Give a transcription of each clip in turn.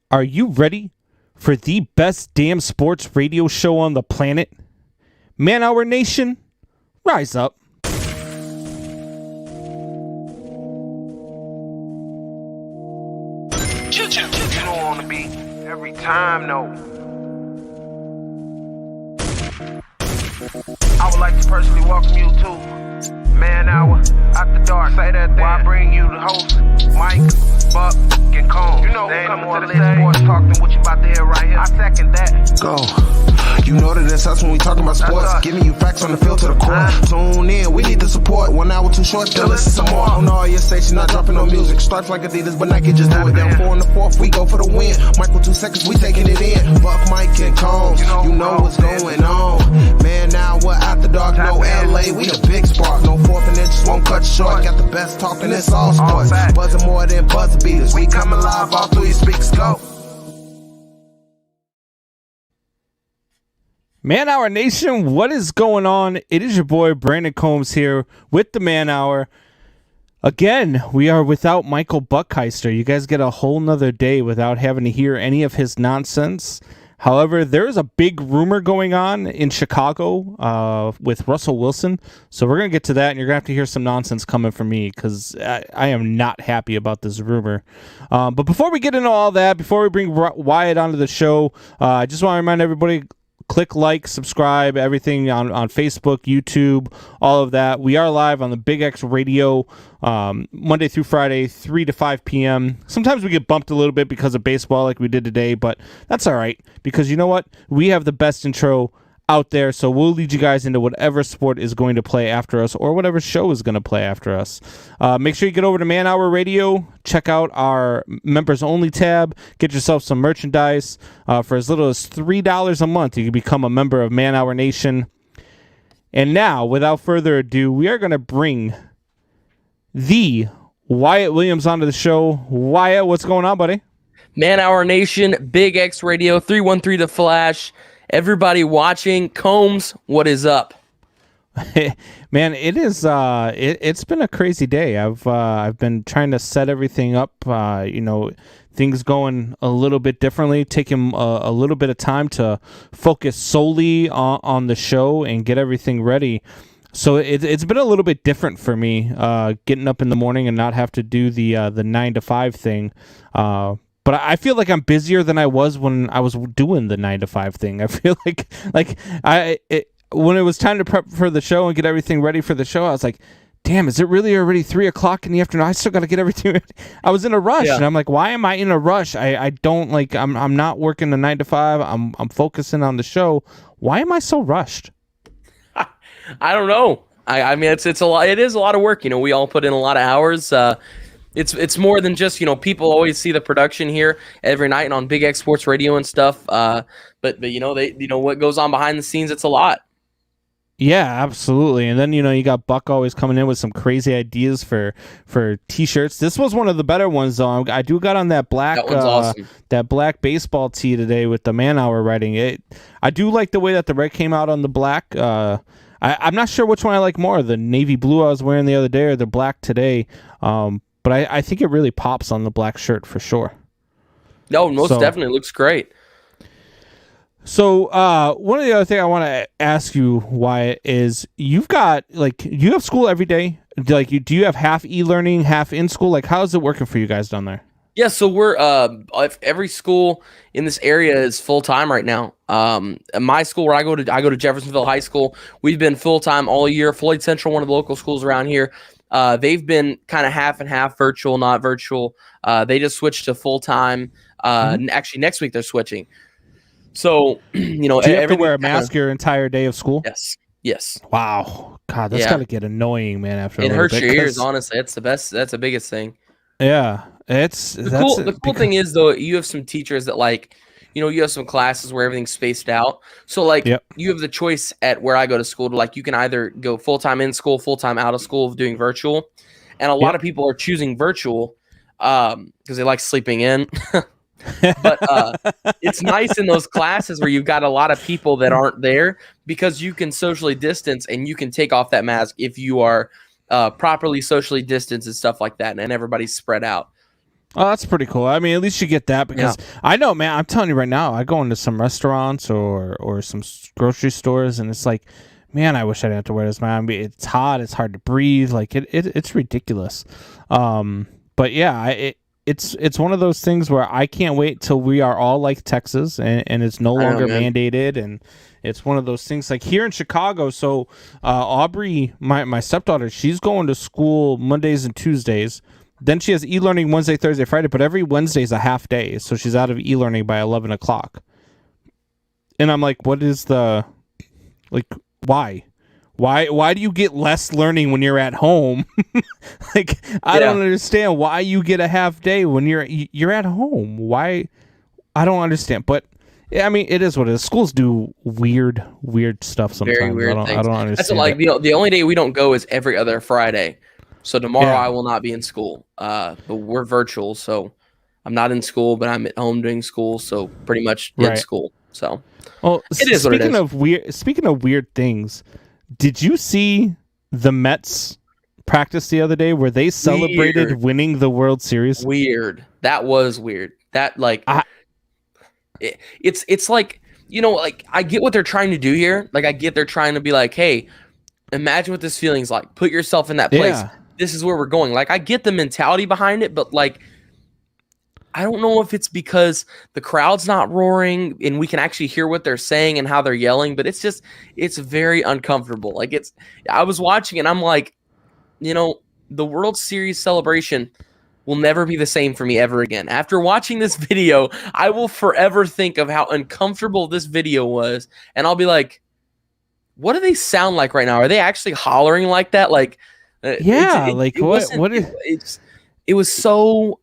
Are you ready for the best damn sports radio show on the planet? Man Hour Nation, rise up. You don't want to be every time, no. I would like to personally welcome you to Man Hour After Dark. Say that then. While I bring you the host, Mike, Buck, and Cone. You know who's coming to the sports talk than what you about to hear right here. I second that. Go. You know that it's us when we talking about sports. Giving you facts on the field to the core. Tune in, we need the support. 1 hour too short, still listen some more. On all your stations, not dropping no music. Stripes like Adidas, but Nike just do it. Down 4 in the 4th, we go for the win. Michael 2 seconds, we taking it in. Buck, Mike, and Combs, you know what's going on. Man, now we're after dark, no LA, we the big spark. No 4th and inches, won't cut short. Got the best talking, it's all sports. Buzzing more than buzzer beaters. We coming live all through your speakers, go. Man Hour Nation, what is going on? It is your boy Brandon Combs here with the Man Hour. Again, we are without Michael Buckheister. You guys get a whole nother day without having to hear any of his nonsense. However, there is a big rumor going on in Chicago with Russell Wilson. So we're going to get to that, and you're going to have to hear some nonsense coming from me because I am not happy about this rumor. But before we get into all that, before we bring Wyatt onto the show, I just want to remind everybody, click like, subscribe, everything on Facebook, YouTube, all of that. We are live on the Big X Radio Monday through Friday, 3 to 5 p.m. Sometimes we get bumped a little bit because of baseball like we did today, but that's all right because you know what? We have the best intro out there, so we'll lead you guys into whatever sport is going to play after us or whatever show is going to play after us. Make sure you get over to Man Hour Radio, check out our members only tab, get yourself some merchandise. For as little as $3 a month, you can become a member of Man Hour Nation. And now, without further ado, we are going to bring the Wyatt Williams onto the show. Wyatt, what's going on, buddy? Man Hour Nation, Big X Radio, 313 The Flash. Everybody watching, Combs, what is up? Man, it is. It's been a crazy day. I've been trying to set everything up. Things going a little bit differently. Taking a little bit of time to focus solely on the show and get everything ready. So it's been a little bit different for me. Getting up in the morning and not have to do the 9 to 5 thing. But I feel like I'm busier than I was when I was doing the 9 to 5 thing. I feel like when it was time to prep for the show and get everything ready for the show, I was like, damn, is it really already 3 o'clock in the afternoon? I still got to get everything ready. I was in a rush, and I'm like, why am I in a rush? I don't like, I'm not working the 9 to 5. I'm focusing on the show. Why am I so rushed? I don't know. I mean, it's a lot. It is a lot of work. We all put in a lot of hours. It's more than just, people always see the production here every night and on Big X Sports Radio and stuff. But what goes on behind the scenes, it's a lot. Yeah, absolutely. And then, you got Buck always coming in with some crazy ideas for T-shirts. This was one of the better ones, though. I do got on that black awesome. That black baseball tee today with the Man Hour writing. I do like the way that the red came out on the black. I'm not sure which one I like more, the navy blue I was wearing the other day or the black today. But I think it really pops on the black shirt for sure. No, most definitely looks great. So one of the other things I want to ask you, Wyatt, is you've got you have school every day. Do you have half e-learning, half in school? How is it working for you guys down there? Yeah, so we're every school in this area is full time right now. At my school where I go to Jeffersonville High School. We've been full time all year. Floyd Central, one of the local schools around here. They've been kind of half and half, virtual, not virtual. They just switched to full time. Actually, next week they're switching. So, do you have to wear a mask your entire day of school? Yes. Wow. God, that's got to get annoying, man. After it hurts your ears, honestly. It's the best. That's the biggest thing. Yeah, the cool thing is though, you have some teachers that you have some classes where everything's spaced out. So you have the choice at where I go to school to you can either go full time in school, full time out of school doing virtual, and a lot of people are choosing virtual because they like sleeping in. But it's nice in those classes where you've got a lot of people that aren't there because you can socially distance and you can take off that mask if you are properly socially distanced and stuff like that, and everybody's spread out. Oh, that's pretty cool. I mean, at least you get that because I know, man. I'm telling you right now, I go into some restaurants or some grocery stores, and it's like, man, I wish I didn't have to wear this, man. I mean, it's hot. It's hard to breathe. Like it's ridiculous. But yeah, it's one of those things where I can't wait till we are all like Texas and it's no longer mandated, and it's one of those things like here in Chicago. So Aubrey, my stepdaughter, she's going to school Mondays and Tuesdays. Then she has e-learning Wednesday, Thursday, Friday, but every Wednesday is a half day, so she's out of e-learning by 11 o'clock. And I'm like, what is the, like, why? Why do you get less learning when you're at home? Like, I don't understand why you get a half day when you're at home. Why? I don't understand. But I mean, it is what it is. Schools do weird stuff sometimes. Very weird things. I don't understand. That's like the only day we don't go is every other Friday. So tomorrow I will not be in school. But we're virtual, so I'm not in school, but I'm at home doing school. So pretty much in school. So well, it is what it is. Speaking of weird things, did you see the Mets practice the other day where they celebrated winning the World Series? Weird. That was weird. That like it's like, you know, like I get what they're trying to do here. Like I get they're trying to be like, hey, imagine what this feeling's like. Put yourself in that place. Yeah. This is where we're going. Like I get the mentality behind it, but like I don't know if it's because the crowd's not roaring and we can actually hear what they're saying and how they're yelling, but it's very uncomfortable. Like I was watching and I'm like, you know, the World Series celebration will never be the same for me ever again. After watching this video, I will forever think of how uncomfortable this video was. And I'll be like, what do they sound like right now? Are they actually hollering like that? Like, it was so,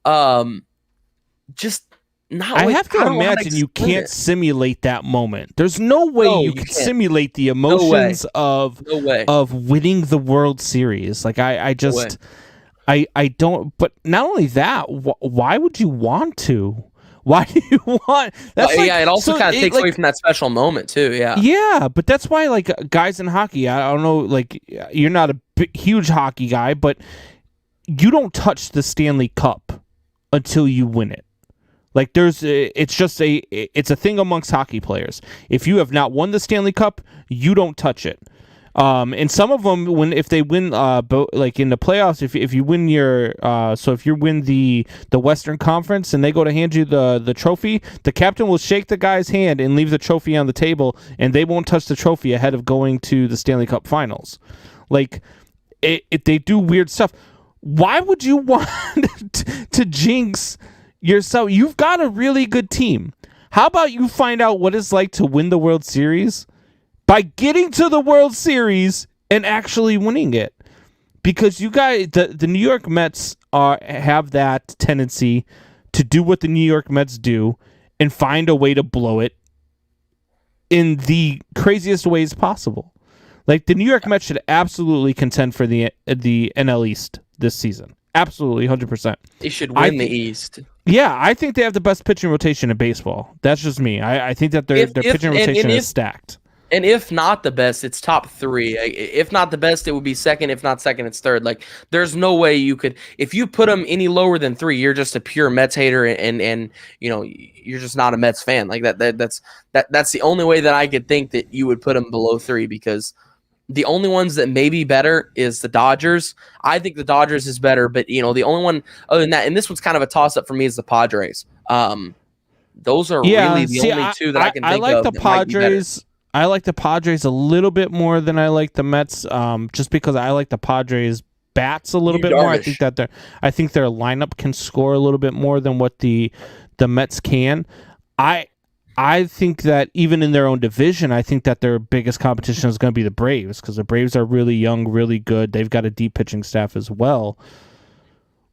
just not. I have to imagine you can't simulate that moment. There's no way you can simulate the emotions of winning the World Series. Like I don't. But not only that, why would you want to? Why do you want? That's it also kind of takes away from that special moment too. Yeah, but that's why like guys in hockey. I don't know. Like you're not a huge hockey guy, but you don't touch the Stanley Cup until you win it. Like it's a thing amongst hockey players. If you have not won the Stanley Cup, you don't touch it. And some of them, if they win, like in the playoffs, if you win if you win the Western Conference and they go to hand you the trophy, the captain will shake the guy's hand and leave the trophy on the table, and they won't touch the trophy ahead of going to the Stanley Cup Finals. Like they do weird stuff. Why would you want to jinx yourself? You've got a really good team. How about you find out what it's like to win the World Series by getting to the World Series and actually winning it? Because you guys, the New York Mets have that tendency to do what the New York Mets do and find a way to blow it in the craziest ways possible. Like the New York Mets should absolutely contend for the NL East this season. Absolutely, 100%. They should win the East. Yeah, I think they have the best pitching rotation in baseball. That's just me. I think that their pitching rotation is stacked. And if not the best, it's top three. If not the best, it would be second. If not second, it's third. Like, there's no way you could. If you put them any lower than 3, you're just a pure Mets hater, and you know you're just not a Mets fan. Like that's the only way that I could think that you would put them below 3, because the only ones that may be better is the Dodgers. I think the Dodgers is better, but you know the only one other than that, and this one's kind of a toss up for me, is the Padres. Those are really the only two that I can think of. The Padres. I like the Padres a little bit more than I like the Mets, just because I like the Padres bats a little bit more. I think their lineup can score a little bit more than what the Mets can. I think that even in their own division, I think that their biggest competition is going to be the Braves, because the Braves are really young, really good. They've got a deep pitching staff as well.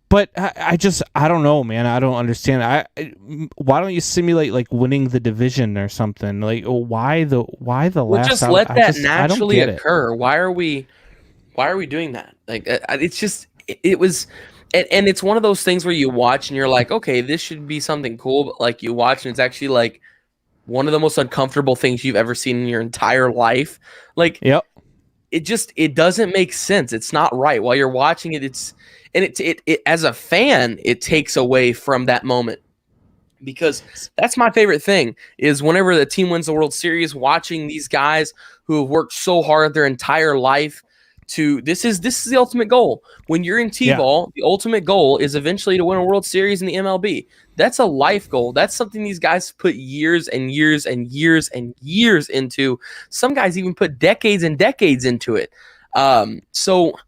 But I don't know, man. I don't understand. Why don't you simulate like winning the division or something? Like why the last? Just let that naturally occur. Why are we doing that? Like it's just it was. And it's one of those things where you watch and you're like, okay, this should be something cool, but like you watch and it's actually like one of the most uncomfortable things you've ever seen in your entire life. Like, yep. It doesn't make sense. It's not right. While you're watching it, And it as a fan, it takes away from that moment. Because that's my favorite thing is whenever the team wins the World Series, watching these guys who have worked so hard their entire life this is the ultimate goal. When you're in T-ball, the ultimate goal is eventually to win a World Series in the MLB. That's a life goal. That's something these guys put years and years and years and years into. Some guys even put decades and decades into it. So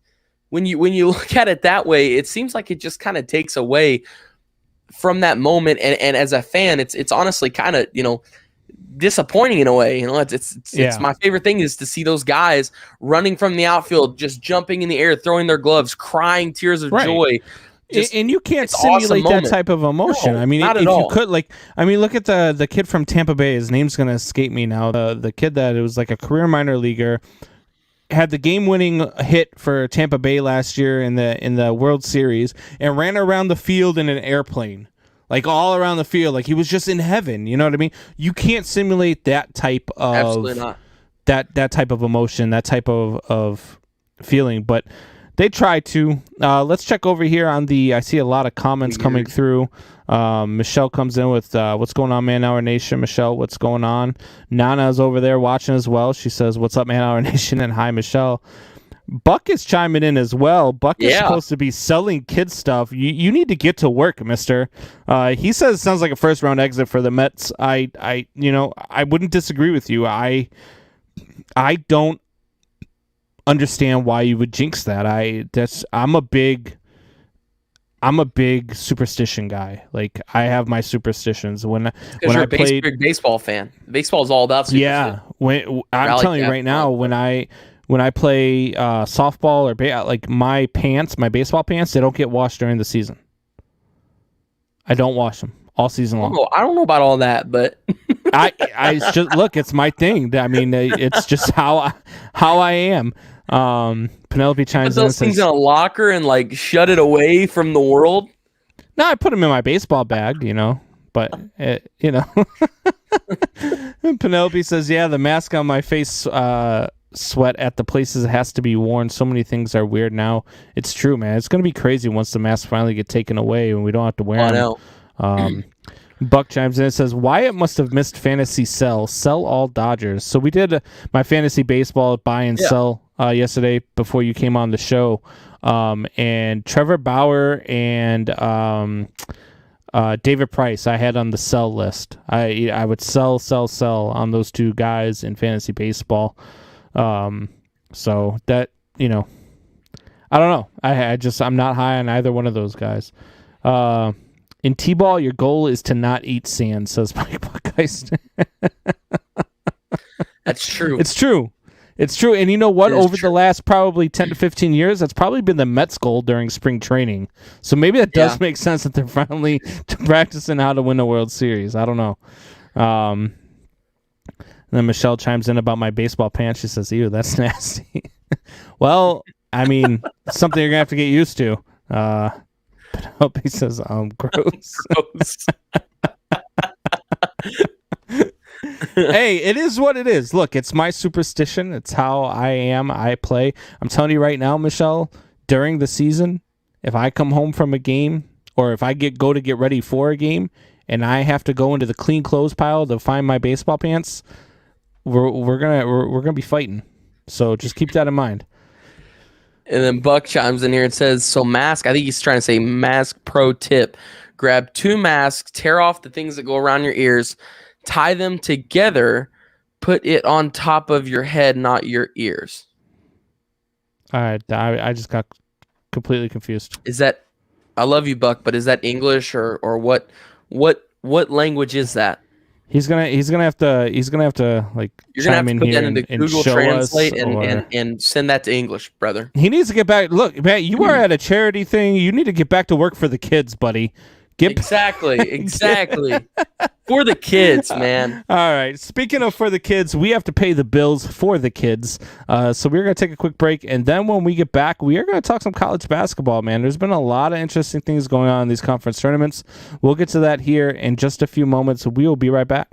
when you look at it that way, it seems like it just kind of takes away from that moment. And as a fan, it's honestly kind of, disappointing in a way. It's my favorite thing is to see those guys running from the outfield, just jumping in the air, throwing their gloves, crying tears of joy. And you can't simulate that type of emotion. No, I mean, not if at all. you could, look at the kid from Tampa Bay. His name's going to escape me now. The kid that it was like a career minor leaguer, had the game-winning hit for Tampa Bay last year in the World Series, and ran around the field in an airplane. Like all around the field, like he was just in heaven. You know what I mean? You can't simulate that type of Absolutely not. that type of emotion, that type of feeling. But they try to. Let's check over here on I see a lot of comments coming through. Michelle comes in with what's going on, Man Hour Nation. Michelle, what's going on? Nana's over there watching as well. She says, "What's up, Man Hour Nation?" And hi, Michelle. Buck is chiming in as well. Buck is supposed to be selling kid stuff. You need to get to work, mister. He says it sounds like a first-round exit for the Mets. I wouldn't disagree with you. I don't understand why you would jinx that. I'm a big superstition guy. Like I have my superstitions when I played. Big baseball fan. Baseball is all about superstition. Yeah, I'm telling you right now, when I play softball or like my baseball pants, they don't get washed during the season. I don't wash them all season long. I don't know about all that, but I just look. It's my thing. I mean, it's just how I am. Penelope chimes in and those things in a locker and shut it away from the world. No, I put them in my baseball bag. But Penelope says, "Yeah, the mask on my face." Sweat at the places it has to be worn. So many things are weird now. It's true, man. It's going to be crazy once the masks finally get taken away and we don't have to wear them. I know. Buck chimes in and says, Wyatt must have missed fantasy sell all Dodgers. So we did my fantasy baseball buy and sell yesterday before you came on the show. And Trevor Bauer and David Price I had on the sell list. I would sell on those two guys in fantasy baseball. So that, I don't know. I'm not high on either one of those guys. In T-ball, your goal is to not eat sand, says Mike Buckheist. That's true. It's true. And you know what? Over the last probably 10 to 15 years, that's probably been the Mets' goal during spring training. So maybe that does make sense that they're finally practicing how to win a World Series. I don't know. And then Michelle chimes in about my baseball pants. She says, ew, that's nasty. Well, I mean, something you're going to have to get used to. Penelope says, gross. Hey, it is what it is. Look, it's my superstition. It's how I am. I play. I'm telling you right now, Michelle, during the season, if I come home from a game or if I go to get ready for a game and I have to go into the clean clothes pile to find my baseball pants, we're gonna be fighting. So just keep that in mind. And then Buck chimes in here and says, so mask, I think he's trying to say mask pro tip. Grab 2 masks, tear off the things that go around your ears, tie them together, put it on top of your head, not your ears. All right, I just got completely confused. Is that, I love you, Buck, but is that English or what language is that? He's gonna have to like you're gonna have to put that into and Google show Translate us, and send that to English, brother. He needs to get back. Look, Matt, you are at a charity thing. You need to get back to work for the kids, buddy. Exactly. For the kids, man. All right. Speaking of for the kids, we have to pay the bills for the kids. So we're going to take a quick break. And then when we get back, we are going to talk some college basketball, man. There's been a lot of interesting things going on in these conference tournaments. We'll get to that here in just a few moments. We will be right back.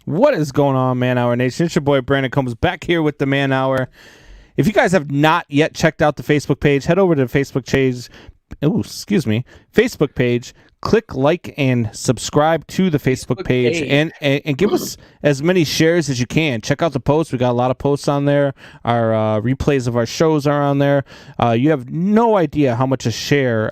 What is going on, Man Hour Nation? It's your boy Brandon Combs back here with the Man Hour. If you guys have not yet checked out the Facebook page, head over to the Facebook page. Facebook page. Click like and subscribe to the Facebook page and give us as many shares as you can. Check out the posts. We got a lot of posts on there. Our replays of our shows are on there. You have no idea how much a share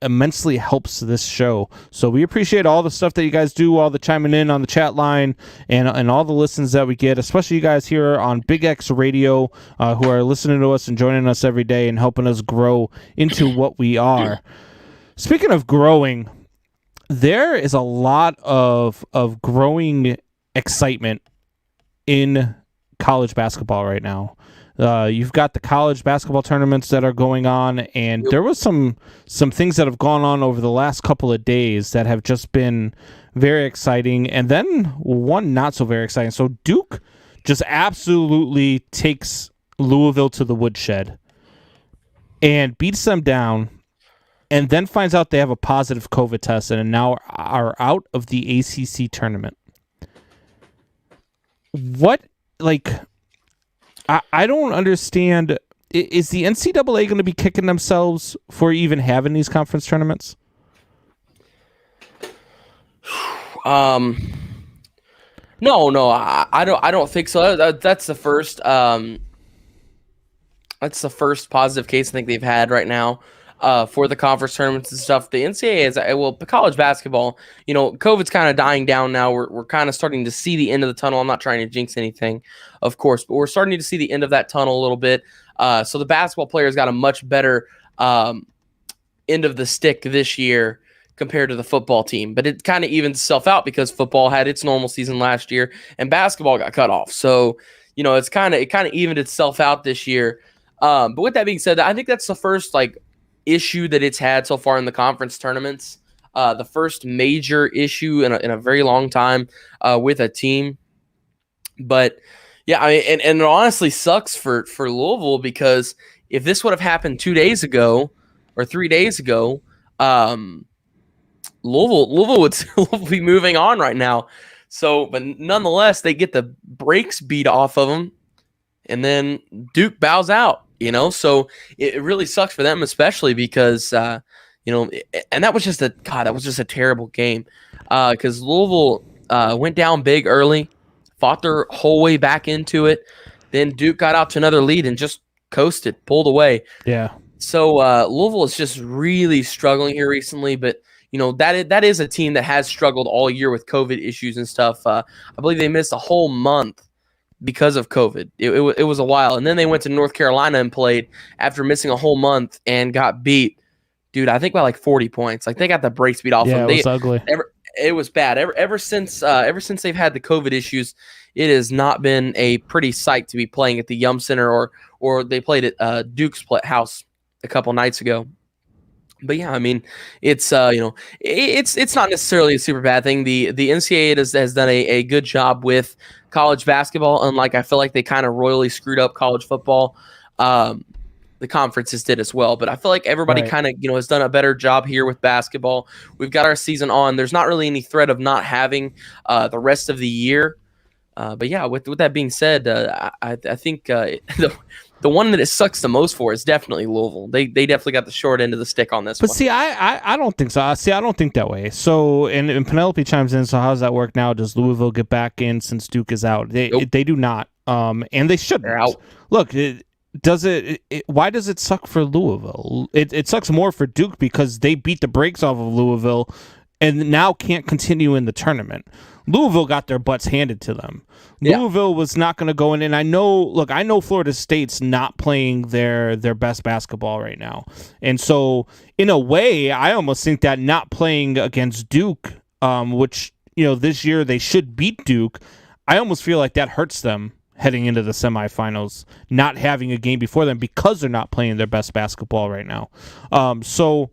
immensely helps this show. So we appreciate all the stuff that you guys do, all the chiming in on the chat line, and all the listens that we get, especially you guys here on Big X Radio who are listening to us and joining us every day and helping us grow into what we are. Speaking of growing, there is a lot of growing excitement in college basketball right now. You've got the college basketball tournaments that are going on, and there was some things that have gone on over the last couple of days that have just been very exciting, and then one not so very exciting. So Duke just absolutely takes Louisville to the woodshed and beats them down, and then finds out they have a positive COVID test and now are out of the ACC tournament. What, like, I don't understand. Is the NCAA going to be kicking themselves for even having these conference tournaments? No, I don't think so. That's the first. That's the first positive case I think they've had right now. For the conference tournaments and stuff. The NCAA is, college basketball, COVID's kind of dying down now. We're kind of starting to see the end of the tunnel. I'm not trying to jinx anything, of course, but we're starting to see the end of that tunnel a little bit. So the basketball players got a much better end of the stick this year compared to the football team. But it kind of evens itself out because football had its normal season last year and basketball got cut off. So, it kind of evened itself out this year. But with that being said, I think that's the first, issue that it's had so far in the conference tournaments, the first major issue in a very long time with a team. But yeah, and it honestly sucks for Louisville, because if this would have happened 2 days ago or 3 days ago, Louisville would still be moving on right now. So, but nonetheless, they get the brakes beat off of them, and then Duke bows out. So it really sucks for them, especially because, and that was just a terrible game because Louisville went down big early, fought their whole way back into it. Then Duke got out to another lead and just coasted, pulled away. Yeah. So Louisville is just really struggling here recently, but that is a team that has struggled all year with COVID issues and stuff. I believe they missed a whole month because of COVID. It was a while. And then they went to North Carolina and played after missing a whole month and got beat, dude, I think by 40 points. They got the brakes beat off them. Yeah, it was ugly. It was bad. Ever since they've had the COVID issues, it has not been a pretty sight to be playing at the Yum Center or they played at Duke's house a couple nights ago. But yeah, it's it's not necessarily a super bad thing. The NCAA has done a good job with college basketball, unlike I feel like they kind of royally screwed up college football. The conferences did as well, but I feel like everybody kind of has done a better job here with basketball. We've got our season on. There's not really any threat of not having the rest of the year. But yeah, with that being said, I think the one that it sucks the most for is definitely Louisville. They definitely got the short end of the stick on this one. But see, I don't think so. I don't think that way. So, and Penelope chimes in, so how does that work now? Does Louisville get back in since Duke is out? They do not. And they shouldn't. They're out. Look, why does it suck for Louisville? It sucks more for Duke because they beat the brakes off of Louisville and now can't continue in the tournament. Louisville got their butts handed to them. Yeah. Louisville was not going to go in, and I know Florida State's not playing their best basketball right now. And so, in a way, I almost think that not playing against Duke, which, this year they should beat Duke, I almost feel like that hurts them heading into the semifinals, not having a game before them because they're not playing their best basketball right now. So,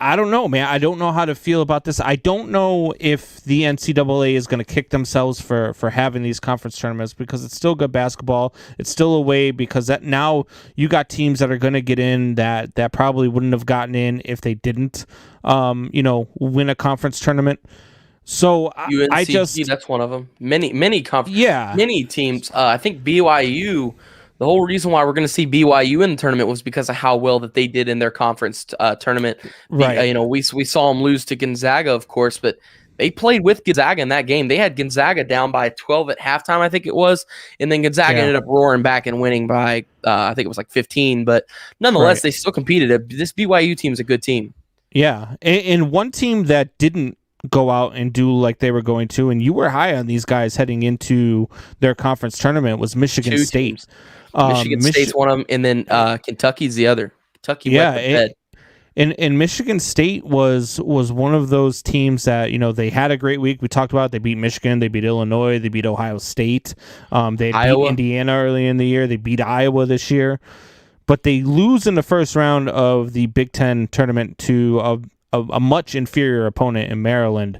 I don't know, man. I don't know how to feel about this. I don't know if the NCAA is going to kick themselves for having these conference tournaments because it's still good basketball. It's still a way because that now you got teams that are going to get in that probably wouldn't have gotten in if they didn't, win a conference tournament. So I UNCG, just that's one of them. Many yeah. many teams. I think BYU. The whole reason why we're going to see BYU in the tournament was because of how well that they did in their conference tournament. Right. We saw them lose to Gonzaga, of course, but they played with Gonzaga in that game. They had Gonzaga down by 12 at halftime, I think it was, and then Gonzaga ended up roaring back and winning by I think it was like 15. But nonetheless, they still competed. This BYU team is a good team. Yeah, and one team that didn't go out and do like they were going to, and you were high on these guys heading into their conference tournament, was Michigan State. Michigan State's one of them, and then Kentucky's the other. Kentucky went to bed. And Michigan State was one of those teams that, they had a great week. We talked about it. They beat Michigan, they beat Illinois, they beat Ohio State. They beat Indiana early in the year. They beat Iowa this year. But they lose in the first round of the Big Ten tournament to a much inferior opponent in Maryland.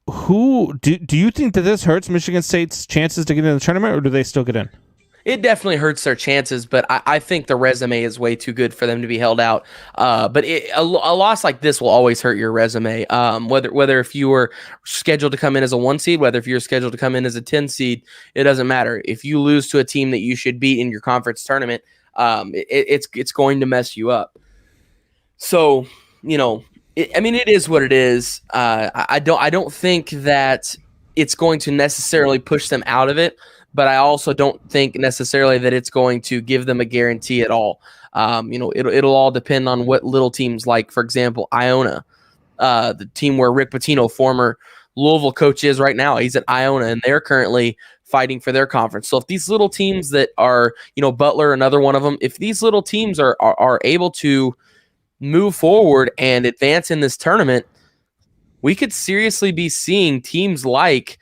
Who do you think that this hurts Michigan State's chances to get in the tournament, or do they still get in? It definitely hurts their chances, but I think the resume is way too good for them to be held out. But a loss like this will always hurt your resume. Whether if you were scheduled to come in as a 1 seed, whether if you're scheduled to come in as a 10 seed, it doesn't matter. If you lose to a team that you should beat in your conference tournament, it's going to mess you up. So, it is what it is. I don't think that it's going to necessarily push them out of it. But I also don't think necessarily that it's going to give them a guarantee at all. It'll all depend on what little teams like, for example, Iona, the team where Rick Pitino, former Louisville coach, is right now. He's at Iona, and they're currently fighting for their conference. So if these little teams that are, Butler, another one of them, if these little teams are able to move forward and advance in this tournament, we could seriously be seeing teams like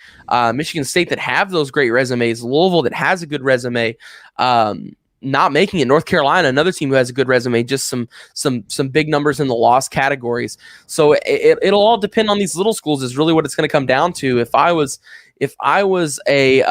Michigan State that have those great resumes, Louisville that has a good resume, not making it. North Carolina, another team who has a good resume, just some big numbers in the loss categories. So it'll all depend on these little schools. Is really what it's going to come down to. If I was a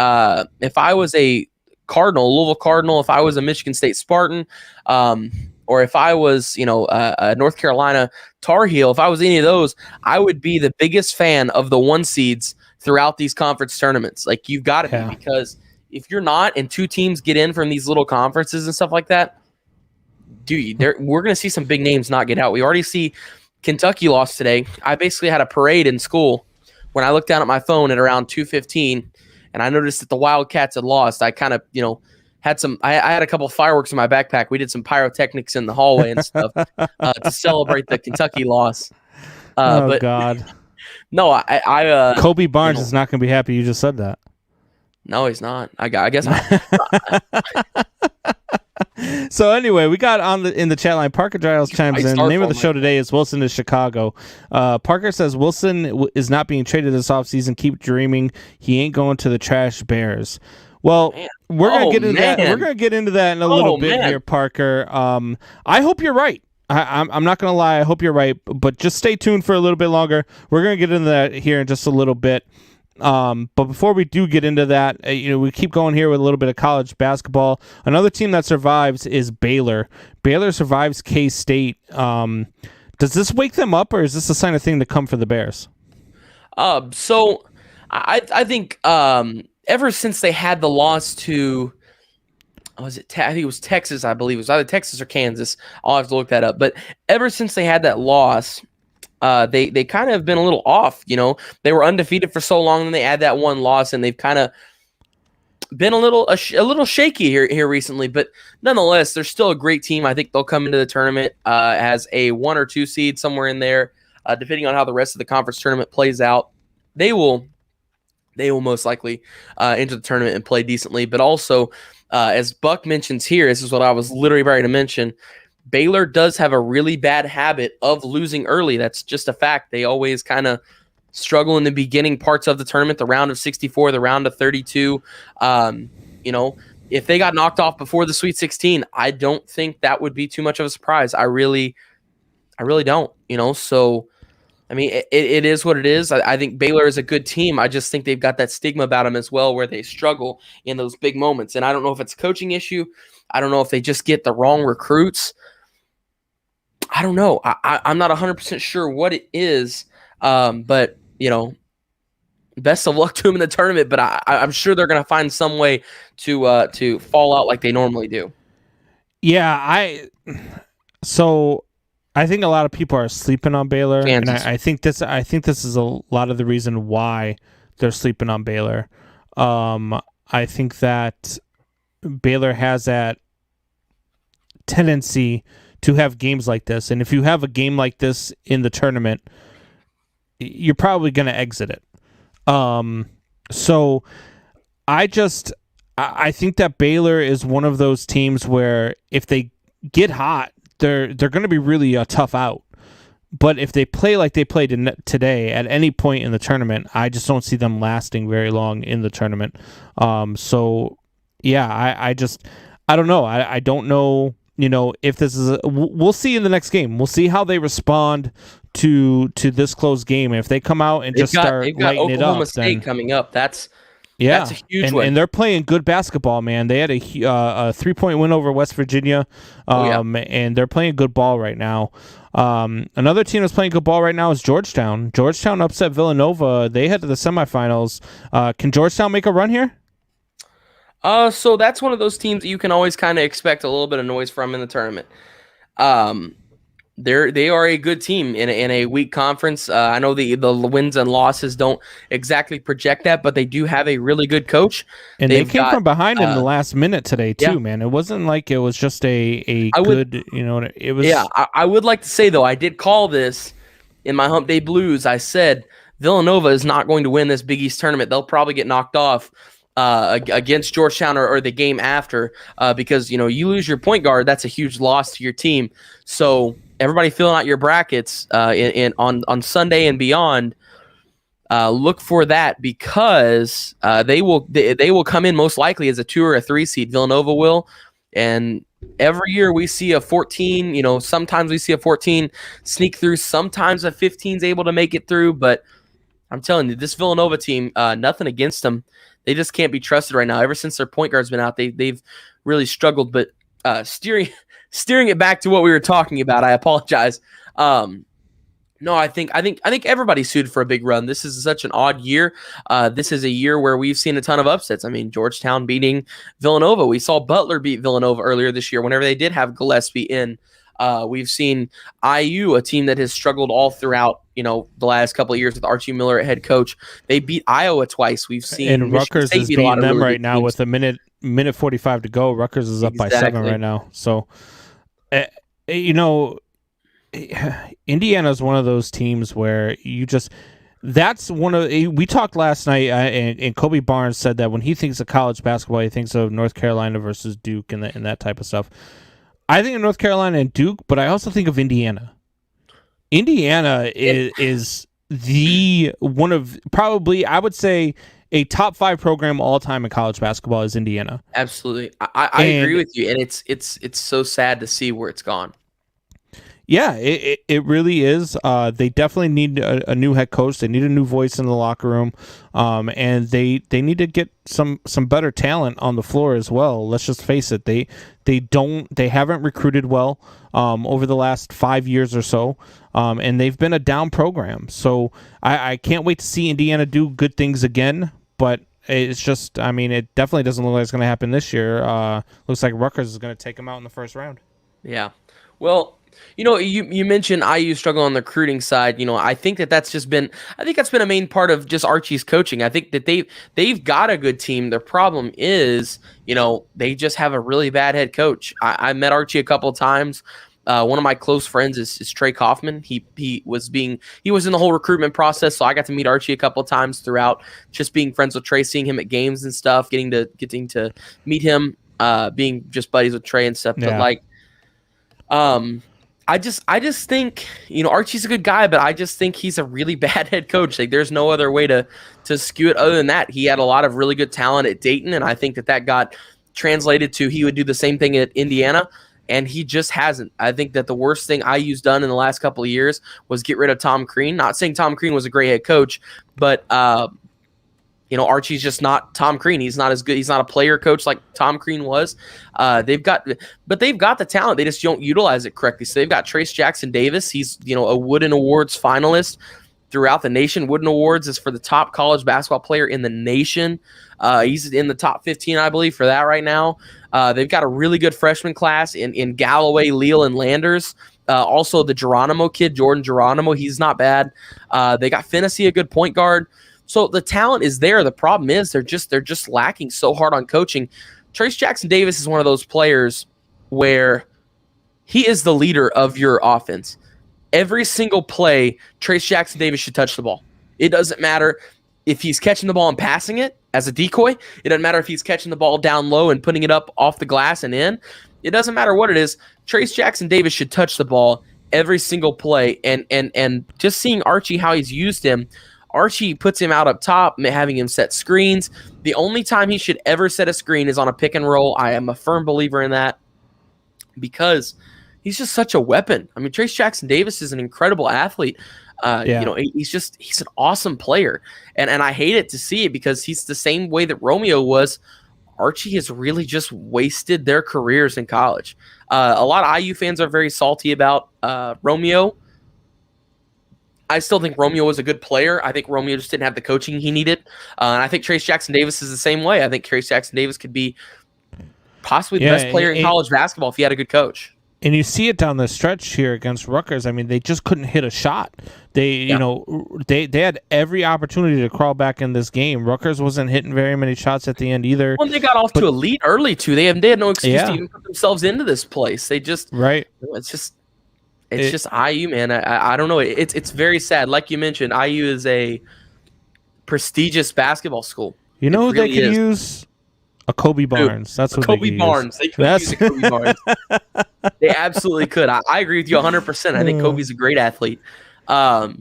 Cardinal, Louisville Cardinal, if I was a Michigan State Spartan, or if I was, a North Carolina Tar Heel, if I was any of those, I would be the biggest fan of the 1 seeds throughout these conference tournaments. Like, you've got to be, because if you're not and 2 teams get in from these little conferences and stuff like that, we're going to see some big names not get out. We already see Kentucky lost today. I basically had a parade in school when I looked down at my phone at around 2:15, and I noticed that the Wildcats had lost. I kind of, I had a couple of fireworks in my backpack. We did some pyrotechnics in the hallway and stuff to celebrate the Kentucky loss. But God. No, I Kobe Barnes is not going to be happy you just said that. No, he's not. I guess. So anyway, we got in the chat line. Parker Giles chimes in. The name of the show today is Wilson is Chicago. Parker says Wilson is not being traded this offseason. Keep dreaming. He ain't going to the trash Bears. Well, we're gonna get into that. We're gonna get into that in a little bit here, Parker. I hope you're right. I'm not gonna lie. I hope you're right. But just stay tuned for a little bit longer. We're gonna get into that here in just a little bit. But before we do get into that, we keep going here with a little bit of college basketball. Another team that survives is Baylor. Baylor survives K-State. Does this wake them up, or is this a sign of thing to come for the Bears? So I think ever since they had the loss to, I think it was Texas, I believe. It was either Texas or Kansas. I'll have to look that up. But ever since they had that loss, they kind of have been a little off. They were undefeated for so long, and they had that one loss, and they've kind of been a little shaky here recently. But nonetheless, they're still a great team. I think they'll come into the tournament as a 1 or 2 seed, somewhere in there, depending on how the rest of the conference tournament plays out. They will most likely enter the tournament and play decently. But also, as Buck mentions here, this is what I was literally ready to mention, Baylor does have a really bad habit of losing early. That's just a fact. They always kind of struggle in the beginning parts of the tournament, the round of 64, the round of 32. If they got knocked off before the Sweet 16, I don't think that would be too much of a surprise. I really don't, So, I mean, it is what it is. I think Baylor is a good team. I just think they've got that stigma about them as well, where they struggle in those big moments. And I don't know if it's a coaching issue. I don't know if they just get the wrong recruits. I don't know. I'm not 100% sure what it is. But best of luck to them in the tournament. But I'm sure they're going to find some way to fall out like they normally do. Yeah, So I think a lot of people are sleeping on Baylor, and I think this is a lot of the reason why they're sleeping on Baylor. I think that Baylor has that tendency to have games like this, and if you have a game like this in the tournament, you're probably going to exit it. So I think that Baylor is one of those teams where if they get hot, they're going to be really a tough out. But if they play like they played today at any point in the tournament, I just don't see them lasting very long in the tournament. So yeah, I don't know. I don't know, if this is we'll see in the next game. We'll see how they respond to this close game. If they come out and start lighting Oklahoma it up, State coming up. That's a huge one. And they're playing good basketball, man. They had a 3-point win over West Virginia, and they're playing good ball right now. Another team that's playing good ball right now is Georgetown. Georgetown upset Villanova. They head to the semifinals. Can Georgetown make a run here? So that's one of those teams that you can always kind of expect a little bit of noise from in the tournament. They are a good team in a weak conference. I know the wins and losses don't exactly project that, but they do have a really good coach. And they came from behind in the last minute today too, man. It wasn't like it was just it was. Yeah, I would like to say though, I did call this in my Hump Day Blues. I said Villanova is not going to win this Big East tournament. They'll probably get knocked off against Georgetown or the game after because you lose your point guard. That's a huge loss to your team. So everybody filling out your brackets on Sunday and beyond, look for that because they will come in most likely as a 2 or a 3 seed. Villanova will, and every year we see a 14. Sometimes we see a 14 sneak through. Sometimes a 15 is able to make it through. But I'm telling you, this Villanova team, nothing against them. They just can't be trusted right now. Ever since their point guard's been out, they've really struggled. But steering it back to what we were talking about, I apologize. No, I think everybody's suited for a big run. This is such an odd year. This is a year where we've seen a ton of upsets. I mean, Georgetown beating Villanova. We saw Butler beat Villanova earlier this year whenever they did have Gillespie in. We've seen IU, a team that has struggled all throughout, the last couple of years with Archie Miller at head coach. They beat Iowa twice. We've seen and Rutgers is beating them right now with a minute 45 to go. Rutgers is up by 7 right now. So, Indiana is one of those teams where that's one of we talked last night and Kobe Barnes said that when he thinks of college basketball, he thinks of North Carolina versus Duke and that type of stuff. I think of North Carolina and Duke, but I also think of Indiana. Indiana is the one of probably, I would say, a top 5 program all time in college basketball is Indiana. Absolutely. I agree with you. And it's so sad to see where it's gone. Yeah, it really is. They definitely need a new head coach. They need a new voice in the locker room, and they need to get some better talent on the floor as well. Let's just face it, they haven't recruited well over the last 5 years or so, and they've been a down program. So I can't wait to see Indiana do good things again. But it's just, it definitely doesn't look like it's going to happen this year. Looks like Rutgers is going to take them out in the first round. Yeah. Well, you mentioned IU struggle on the recruiting side. I think that's been a main part of just Archie's coaching. I think that they've got a good team. Their problem is, they just have a really bad head coach. I met Archie a couple of times. One of my close friends is Trey Kaufman. He was in the whole recruitment process, so I got to meet Archie a couple of times throughout just being friends with Trey, seeing him at games and stuff, getting to meet him, being just buddies with Trey and stuff. Yeah. But I just think, Archie's a good guy, but I just think he's a really bad head coach. Like, there's no other way to skew it other than that. He had a lot of really good talent at Dayton, and I think that got translated to he would do the same thing at Indiana, and he just hasn't. I think that the worst thing IU's done in the last couple of years was get rid of Tom Crean. Not saying Tom Crean was a great head coach, but Archie's just not Tom Crean. He's not as good. He's not a player coach like Tom Crean was. They've got the talent. They just don't utilize it correctly. So they've got Trace Jackson Davis. He's, a Wooden Awards finalist. throughout the nation. Wooden Awards is for the top college basketball player in the nation. He's in the top 15, I believe, for that right now. They've got a really good freshman class in Galloway, Leal, and Landers. Also, the Geronimo kid, Jordan Geronimo, he's not bad. They got Finnessy, a good point guard. So the talent is there. The problem is they're just lacking so hard on coaching. Trace Jackson Davis is one of those players where he is the leader of your offense. Every single play, Trace Jackson Davis should touch the ball. It doesn't matter if he's catching the ball and passing it as a decoy. It doesn't matter if he's catching the ball down low and putting it up off the glass and in. It doesn't matter what it is. Trace Jackson Davis should touch the ball every single play. And just seeing Archie, how he's used him, Archie puts him out up top, having him set screens. The only time he should ever set a screen is on a pick and roll. I am a firm believer in that because he's just such a weapon. I mean, Trace Jackson Davis is an incredible athlete. He's an awesome player. And I hate it to see it because he's the same way that Romeo was. Archie has really just wasted their careers in college. A lot of IU fans are very salty about Romeo. I still think Romeo was a good player. I think Romeo just didn't have the coaching he needed. And I think Trace Jackson Davis is the same way. I think Trace Jackson Davis could be possibly the best player in college basketball if he had a good coach. And you see it down the stretch here against Rutgers. I mean, they just couldn't hit a shot. They had every opportunity to crawl back in this game. Rutgers wasn't hitting very many shots at the end either. Well, they got off to a lead early too. They had no excuse to even put themselves into this place. They just It's just IU, man. I don't know. It's very sad. Like you mentioned, IU is a prestigious basketball school. You know who they could use? A Kobe Barnes. That's what Kobe Barnes. They could use a Kobe Barnes. They absolutely could. I agree with you 100%. I think Kobe's a great athlete. But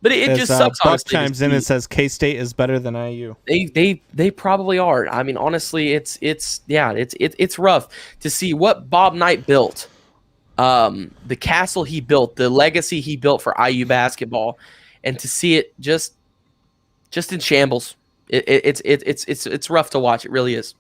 it just sucks. Buck chimes in and says K-State is better than IU. They probably are. I mean, honestly, it's rough to see what Bob Knight built. The castle he built, the legacy he built for IU basketball, and to see it just in shambles. It's rough to watch. It really is.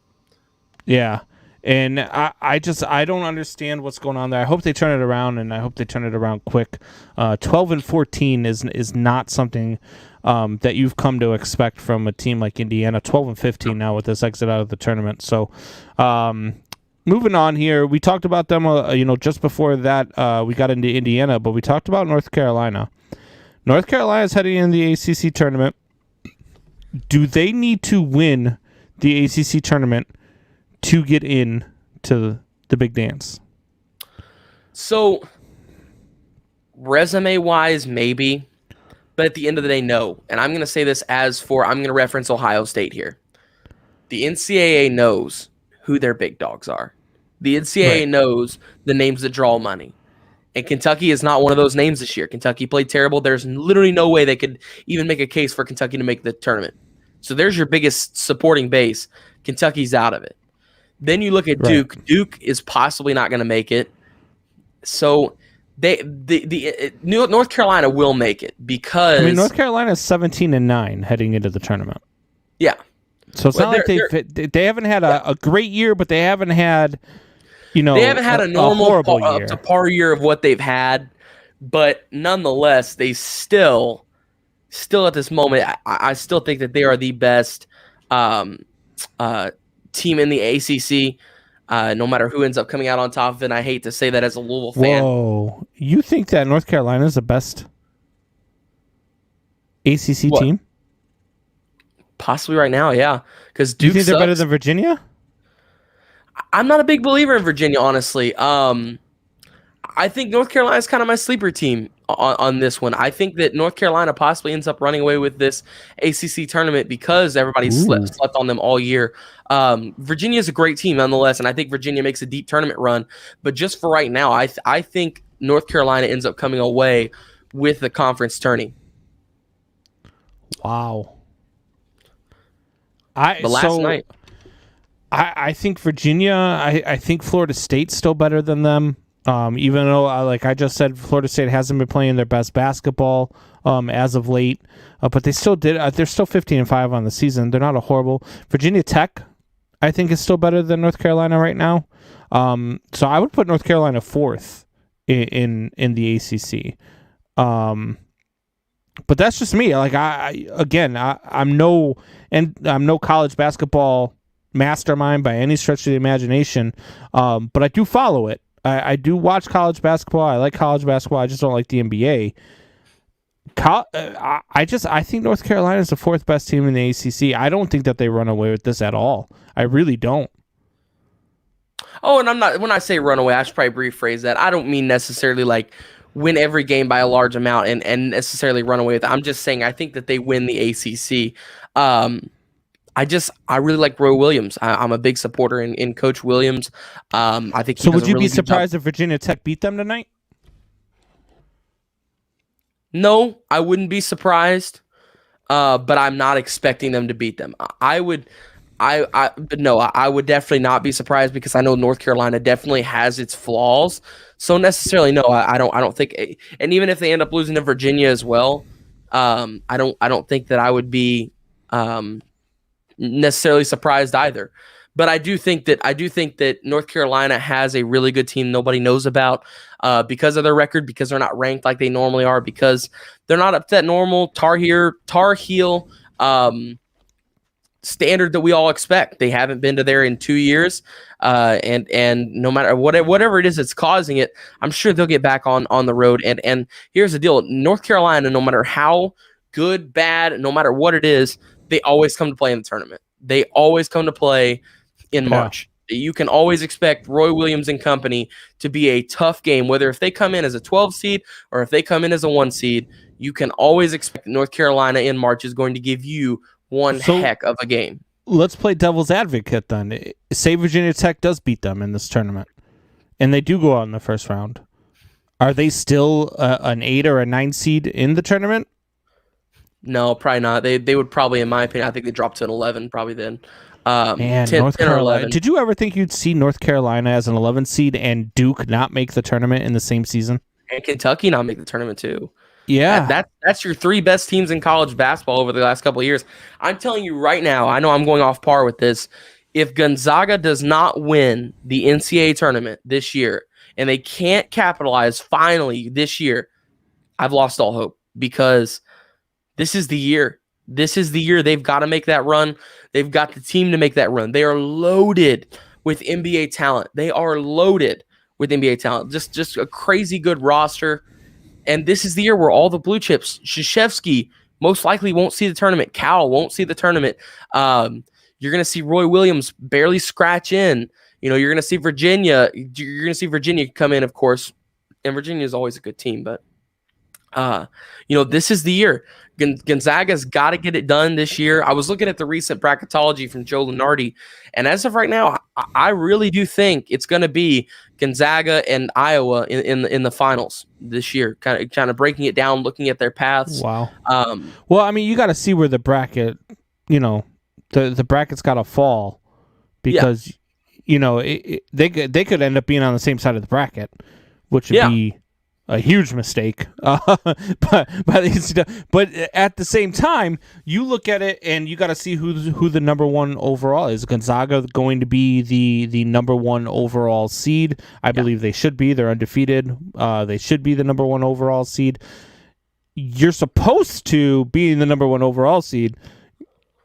Yeah. And I don't understand what's going on there. I hope they turn it around, and I hope they turn it around quick. 12-14 is not something that you've come to expect from a team like Indiana. 12-15 now with this exit out of the tournament. So, moving on here, we talked about them. Just before that, we got into Indiana, but we talked about North Carolina. North Carolina is heading in the ACC tournament. Do they need to win the ACC tournament to get in to the big dance? So, resume-wise, maybe. But at the end of the day, no. And I'm going to say this I'm going to reference Ohio State here. The NCAA knows who their big dogs are. The NCAA knows the names that draw money. And Kentucky is not one of those names this year. Kentucky played terrible. There's literally no way they could even make a case for Kentucky to make the tournament. So there's your biggest supporting base. Kentucky's out of it. Then you look at Duke. Right. Duke is possibly not going to make it. So North Carolina will make it because North Carolina is 17-9 heading into the tournament. Yeah. So it's not like they haven't had a great year, but they haven't had they haven't had a normal par year of what they've had. But nonetheless, they still at this moment, I still think that they are the best team in the ACC. No matter who ends up coming out on top of it, and I hate to say that as a Louisville fan. Whoa, you think that North Carolina is the best ACC team? Possibly right now, yeah. Because Duke you think they're better than Virginia? I'm not a big believer in Virginia, honestly. I think North Carolina is kind of my sleeper team on this one. I think that North Carolina possibly ends up running away with this ACC tournament because everybody slept on them all year. Virginia is a great team nonetheless, and I think Virginia makes a deep tournament run. But just for right now, I think North Carolina ends up coming away with the conference tourney. Wow. Night. I think Virginia, I think Florida State's still better than them. Even though, like I just said, Florida State hasn't been playing their best basketball as of late, but they still did. They're still 15-5 on the season. They're not a horrible. Virginia Tech, I think, is still better than North Carolina right now. So I would put North Carolina fourth in the ACC. But that's just me. Like I'm no college basketball mastermind by any stretch of the imagination. But I do follow it. I do watch college basketball. I like college basketball. I just don't like the NBA. I think North Carolina is the fourth best team in the ACC. I don't think that they run away with this at all. I really don't. Oh, and I'm not. When I say run away, I should probably rephrase that. I don't mean necessarily like win every game by a large amount and necessarily run away with it. I'm just saying I think that they win the ACC. I really like Roy Williams. I'm a big supporter in Coach Williams. I think. So would you be surprised if Virginia Tech beat them tonight? No, I wouldn't be surprised. But I'm not expecting them to beat them. I would definitely not be surprised because I know North Carolina definitely has its flaws. So necessarily, no, I don't think. And even if they end up losing to Virginia as well, I don't think that I would be necessarily surprised either. But I do think that North Carolina has a really good team nobody knows about because of their record, because they're not ranked like they normally are, because they're not up to that normal Tar Heel standard that we all expect. They haven't been to there in 2 years, and no matter whatever it is that's causing it, I'm sure they'll get back on the road. And here's the deal: North Carolina, no matter how good, bad, no matter what it is, they always come to play in the tournament. They always come to play in March. You can always expect Roy Williams and company to be a tough game, whether if they come in as a 12 seed or if they come in as a 1 seed. You can always expect North Carolina in March is going to give you one heck of a game. Let's play devil's advocate then. Say Virginia Tech does beat them in this tournament, and they do go out in the first round. Are they still an 8 or a 9 seed in the tournament? No, probably not. They would probably, in my opinion, I think they dropped to an 11 probably then. Man, 10, North 10 or Carolina. 11. Did you ever think you'd see North Carolina as an 11 seed and Duke not make the tournament in the same season? And Kentucky not make the tournament too. Yeah. That's your 3 best teams in college basketball over the last couple of years. I'm telling you right now, I know I'm going off par with this. If Gonzaga does not win the NCAA tournament this year and they can't capitalize finally this year, I've lost all hope because this is the year. This is the year they've got to make that run. They've got the team to make that run. They are loaded with NBA talent. They are loaded with NBA talent. Just a crazy good roster. And this is the year where all the blue chips, Krzyzewski most likely won't see the tournament. Cal won't see the tournament. You're going to see Roy Williams barely scratch in. You're going to see Virginia. You're going to see Virginia come in, of course. And Virginia is always a good team, but this is the year. Gonzaga's got to get it done this year. I was looking at the recent bracketology from Joe Lunardi, and as of right now, I really do think it's going to be Gonzaga and Iowa in the finals this year. Kind of breaking it down, looking at their paths. Wow. Well, I mean, you got to see where the bracket. The bracket's got to fall because they could end up being on the same side of the bracket, which would be a huge mistake. But at the same time, you look at it and you got to see who the number 1 overall is. Gonzaga going to be the number 1 overall seed? I believe they should be. They're undefeated. They should be the number 1 overall seed. You're supposed to, being the number 1 overall seed,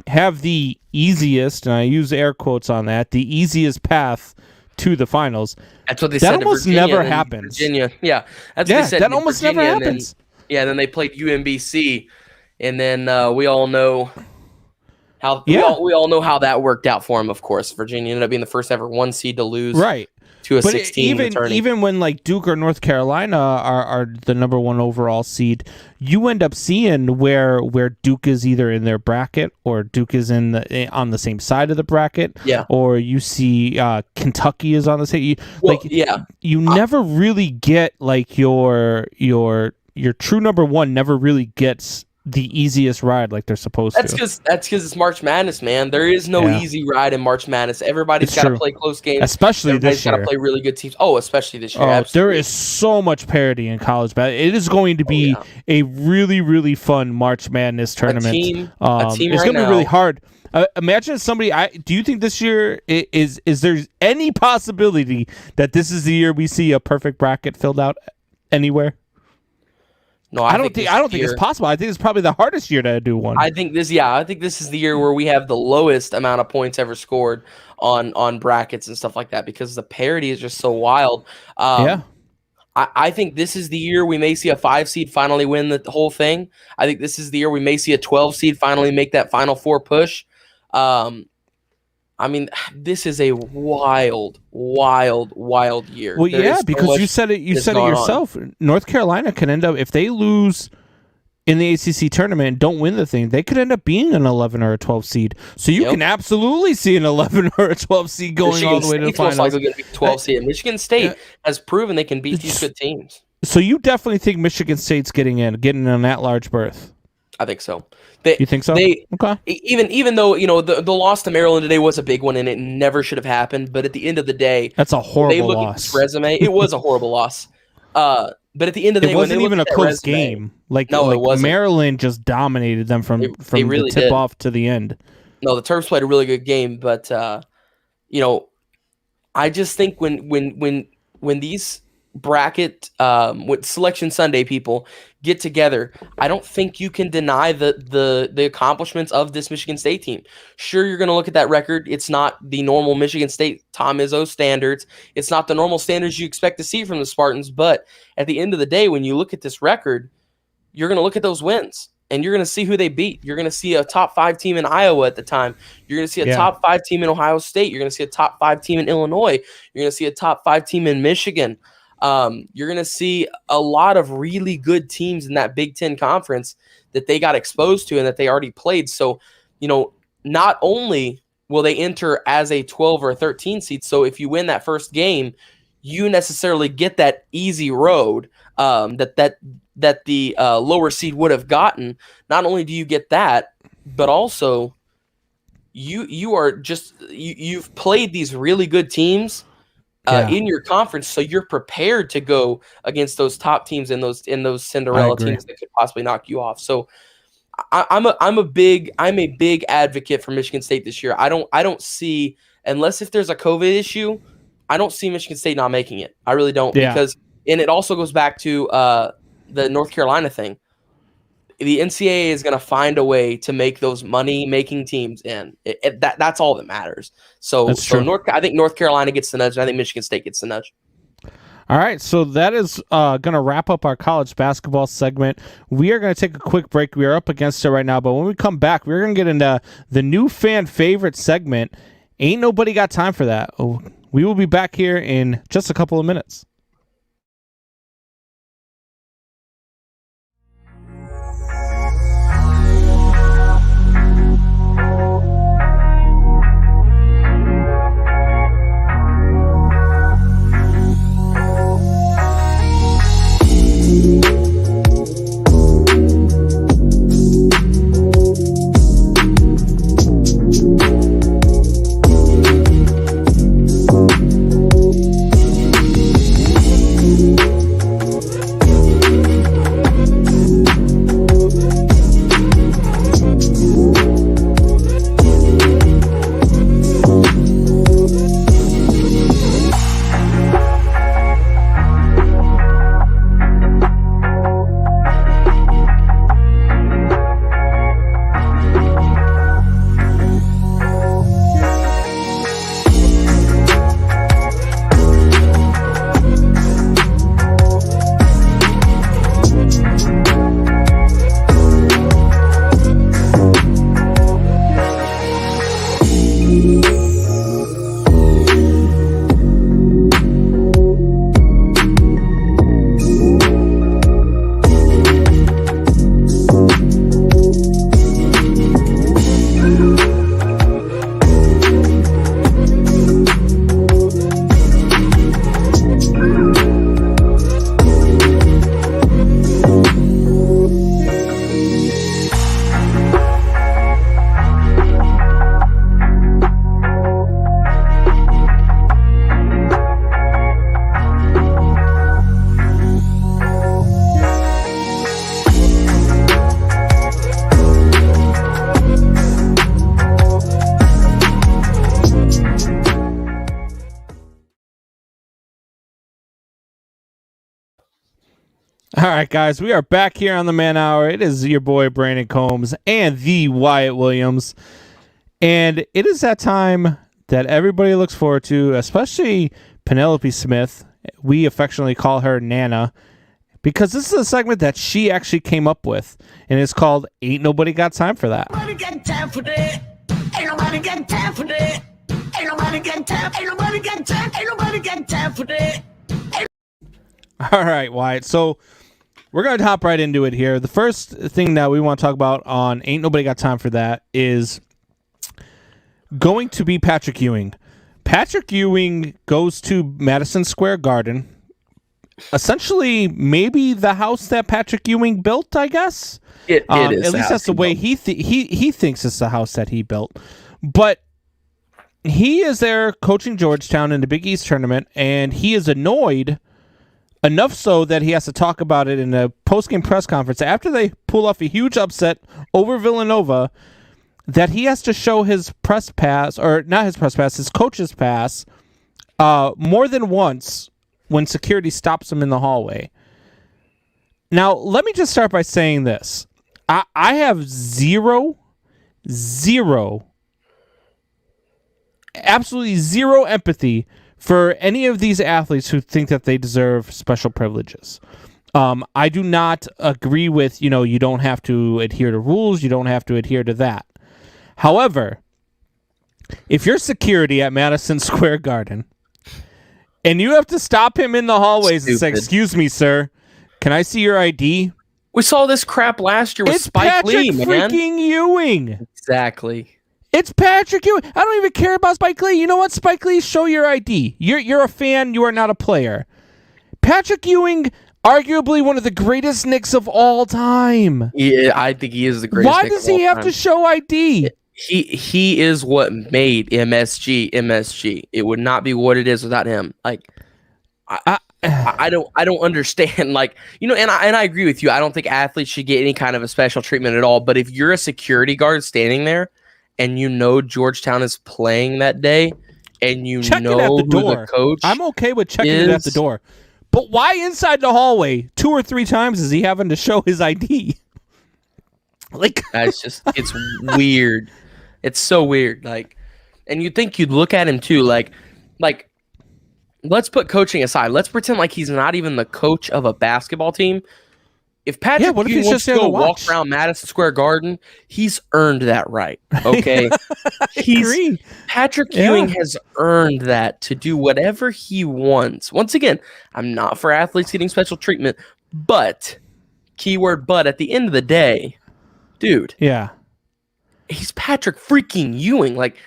have the easiest, and I use air quotes on that, the easiest path to the finals. That's what they said. That almost never happens. Virginia, that's what they said. That almost never happens. Then they played UMBC, and then we all know how we all know how that worked out for them. Of course, Virginia ended up being the first ever 1 seed to lose to a 16. Even when like Duke or North Carolina are the number 1 overall seed, you end up seeing where Duke is either in their bracket or Duke is on the same side of the bracket. Or you see Kentucky is on the same. You never really get like your true number 1 never really gets the easiest ride like they're supposed to. That's because it's March Madness, man. There is no easy ride in March Madness. Everybody's got to play close games, especially this year. Got to play really good teams. Oh, especially this year. There is so much parity in college basketball. It is going to be a really, really fun March Madness tournament. A team it's going to be really hard. Imagine somebody. Do you think this year is there any possibility that this is the year we see a perfect bracket filled out anywhere? No, I don't think it's possible. I think it's probably the hardest year to do one. I think this is the year where we have the lowest amount of points ever scored on brackets and stuff like that, because the parity is just so wild. I think this is the year we may see a 5 seed finally win the whole thing. I think this is the year we may see a 12 seed finally make that Final Four push. I mean, this is a wild, wild, wild year. Well, yeah, because you said it yourself. North Carolina can end up, if they lose in the ACC tournament and don't win the thing, they could end up being an 11 or a 12 seed. So you can absolutely see an 11 or a 12 seed going all the way to the finals. Most likely going to be 12 seed. Michigan State has proven they can beat these good teams. So you definitely think Michigan State's getting an at-large berth? I think so. You think so? Okay. Even though the loss to Maryland today was a big one and it never should have happened, but at the end of the day, that's a horrible loss. At this resume, it was a horrible loss. But at the end of the day, it wasn't even a close game. It wasn't. Maryland just dominated them from the tip off to the end. No, the Terps played a really good game, but I just think when these bracket with Selection Sunday people get together, I don't think you can deny the accomplishments of this Michigan State team. Sure, you're going to look at that record. It's not the normal Michigan State Tom Izzo standards. It's not the normal standards you expect to see from the Spartans, but at the end of the day, when you look at this record, you're going to look at those wins and you're going to see who they beat. You're going to see a top 5 team in Iowa at the time. You're going to see a top 5 team in Ohio State. You're going to see a top 5 team in Illinois. You're going to see a top 5 team in Michigan. You're going to see a lot of really good teams in that Big Ten conference that they got exposed to and that they already played. So, not only will they enter as a 12 or a 13 seed, so if you win that first game, you necessarily get that easy road that the lower seed would have gotten. Not only do you get that, but also you've played these really good teams in your conference, so you're prepared to go against those top teams and those Cinderella teams that could possibly knock you off. So I'm a big advocate for Michigan State this year. I don't see, unless if there's a COVID issue, I don't see Michigan State not making it. I really don't, because it also goes back to the North Carolina thing. The NCAA is going to find a way to make those money-making teams in. That's all that matters. So I think North Carolina gets the nudge, and I think Michigan State gets the nudge. All right, so that is going to wrap up our college basketball segment. We are going to take a quick break. We are up against it right now, but when we come back, we're going to get into the new fan favorite segment. Ain't nobody got time for that. We will be back here in just a couple of minutes. All right, guys, we are back here on the Man Hour. It is your boy Brandon Combs and the Wyatt Williams. And it is that time that everybody looks forward to, especially Penelope Smith. We affectionately call her Nana, because this is a segment that she actually came up with, and it's called Ain't Nobody Got Time for That. Nobody got time for that. Ain't nobody got time for that. Ain't nobody got time. Ain't nobody got time. Ain't nobody got time for that. All right, Wyatt. So we're going to hop right into it here. The first thing that we want to talk about on Ain't Nobody Got Time for That is going to be Patrick Ewing. Patrick Ewing goes to Madison Square Garden. Essentially, maybe the house that Patrick Ewing built, I guess. It is. At least that's the way he thinks it's the house that he built. But he is there coaching Georgetown in the Big East tournament, and he is annoyed enough so that he has to talk about it in a post-game press conference after they pull off a huge upset over Villanova, that he has to show his press pass, or not his press pass, his coach's pass, more than once when security stops him in the hallway. Now, let me just start by saying this. I have absolutely zero empathy for any of these athletes who think that they deserve special privileges. I do not agree with, you don't have to adhere to rules, you don't have to adhere to that. However, if you're security at Madison Square Garden and you have to stop him in the hallways and say, "Excuse me, sir, can I see your ID?" We saw this crap last year with It's Spike Patrick Lee, man. freaking Ewing. Exactly. It's Patrick Ewing. I don't even care about Spike Lee. You know what, Spike Lee? Show your ID. You're a fan. You are not a player. Patrick Ewing, arguably one of the greatest Knicks of all time. Yeah, I think he is the greatest. Why does he have to show ID? He is what made MSG MSG. It would not be what it is without him. Like, I don't understand. Like, and I agree with you. I don't think athletes should get any kind of a special treatment at all. But if you're a security guard standing there, and Georgetown is playing that day, and check know it at the who door. the coach I'm okay with checking it at the door. But why inside the hallway 2 or 3 times is he having to show his ID? Like, it's weird. It's so weird. Like, and you'd think you'd look at him too. Like, let's put coaching aside. Let's pretend like he's not even the coach of a basketball team. If Patrick Ewing wants to go walk around Madison Square Garden, he's earned that right. Okay, Patrick Ewing has earned that to do whatever he wants. Once again, I'm not for athletes getting special treatment, but keyword but at the end of the day, dude. Yeah, he's Patrick freaking Ewing. Like,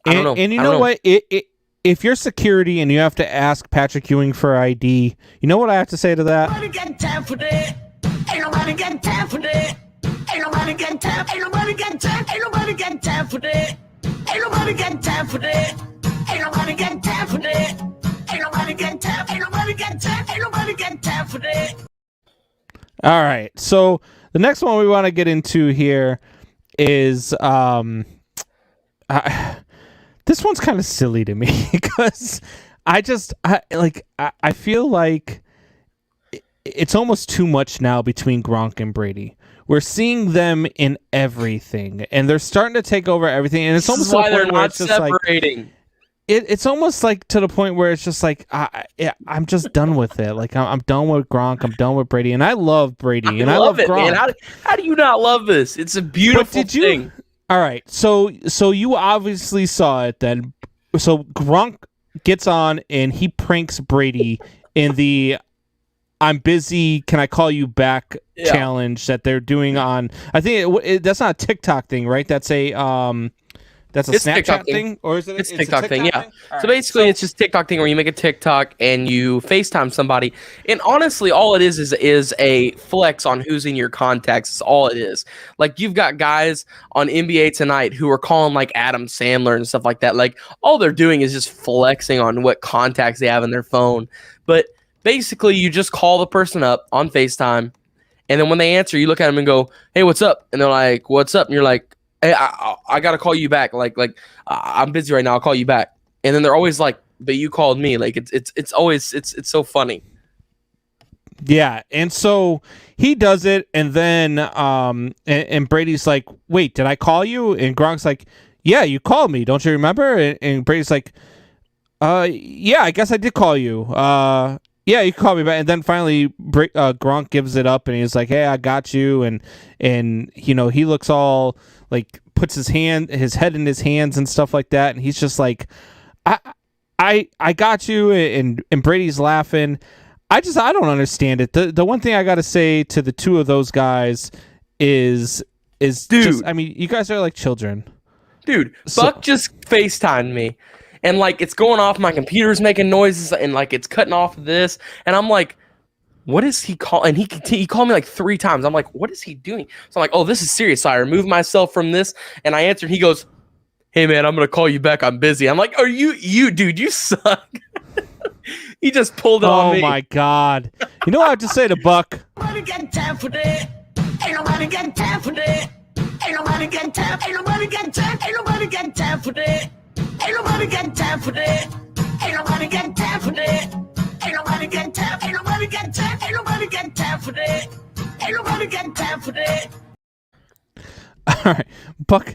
I don't know. And you know what? If you're security and you have to ask Patrick Ewing for ID, you know what I have to say to that? Nobody got time for that. Ain't nobody got time for that. Ain't nobody got time. Ain't nobody got time. Ain't nobody got time for that. Ain't nobody got time for that. Ain't nobody got time for that. Ain't nobody got time. Ain't nobody got time. Ain't nobody got time for that. All right. So the next one we want to get into here is this one's kind of silly to me because I feel like it's almost too much now between Gronk and Brady. We're seeing them in everything, and they're starting to take over everything. And it's almost why they're not separating. It's almost like to the point where it's just like I'm just done with it. Like I'm done with Gronk. I'm done with Brady, and I love Brady, and I love it, Gronk. Man. How do you not love this? It's a beautiful thing. All right, so you obviously saw it then. So Gronk gets on and he pranks Brady in the "I'm busy, can I call you back" challenge that they're doing on. I think that's not a TikTok thing, right? That's a Snapchat thing, or is it? It's a TikTok thing, yeah. Right. So basically, it's just TikTok thing where you make a TikTok and you FaceTime somebody, and honestly, all it is a flex on who's in your contacts. That's all it is. Like, you've got guys on NBA Tonight who are calling like Adam Sandler and stuff like that. Like, all they're doing is just flexing on what contacts they have in their phone. But basically, you just call the person up on FaceTime, and then when they answer, you look at them and go, "Hey, what's up?" And they're like, "What's up?" And you're like, "Hey, I gotta call you back. Like I'm busy right now. I'll call you back." And then they're always like, "But you called me." Like it's always so funny. Yeah, and so he does it, and then and Brady's like, "Wait, did I call you?" And Gronk's like, "Yeah, you called me. Don't you remember?" And Brady's like, yeah, I guess I did call you. Yeah, you called me back." And then finally, Gronk gives it up, and he's like, "Hey, I got you." And he looks all like, puts his head in his hands and stuff like that, and he's just like, I got you." And Brady's laughing. I don't understand it. The one thing I got to say to the two of those guys is dude, just, I mean, you guys are like children. Dude, Buck just FaceTimed me, and like it's going off, my computer's making noises, and like it's cutting off this, and I'm like, what is he call? And he called me like 3 times. I'm like, what is he doing? So I'm like, oh, this is serious. So I removed myself from this, and I answered. He goes, "Hey man, I'm gonna call you back. I'm busy." I'm like, "Are you dude? You suck." He just pulled it on me. Oh my God! You know what I have to say to Buck? Nobody got time for that. Ain't nobody got time for that. Ain't nobody got time. Ain't nobody got time. Ain't nobody got time for that. Ain't nobody got time for that. Ain't nobody got time for that. Ain't nobody got time. Ain't nobody got time. Ain't nobody got time for that. Ain't nobody got time for that. All right, Buck,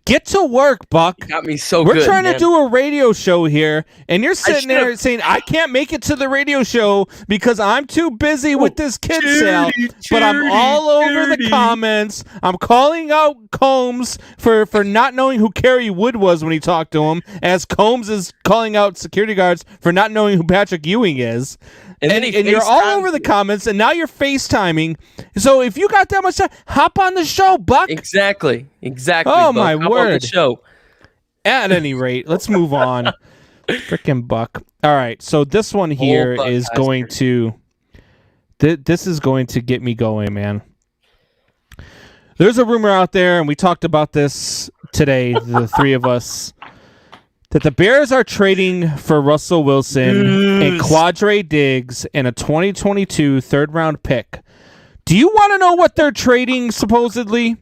get to work, Buck. You got me so We're good. We're trying man. to do a radio show here, and you're sitting there saying, "I can't make it to the radio show because I'm too busy with this kid sale." But I'm all over the comments. I'm calling out Combs for not knowing who Kerry Wood was when he talked to him, as Combs is calling out security guards for not knowing who Patrick Ewing is. And you're all over the comments, and now you're FaceTiming. So if you got that much time, hop on the show, Buck. Exactly. Oh, Buck. my Hop word. on the show. At any rate, let's move on. Frickin' Buck. All right, so this one here is going to... This is going to get me going, man. There's a rumor out there, and we talked about this today, the three of us, that the Bears are trading for Russell Wilson and Quadre Diggs and a 2022 third-round pick. Do you want to know what they're trading, supposedly?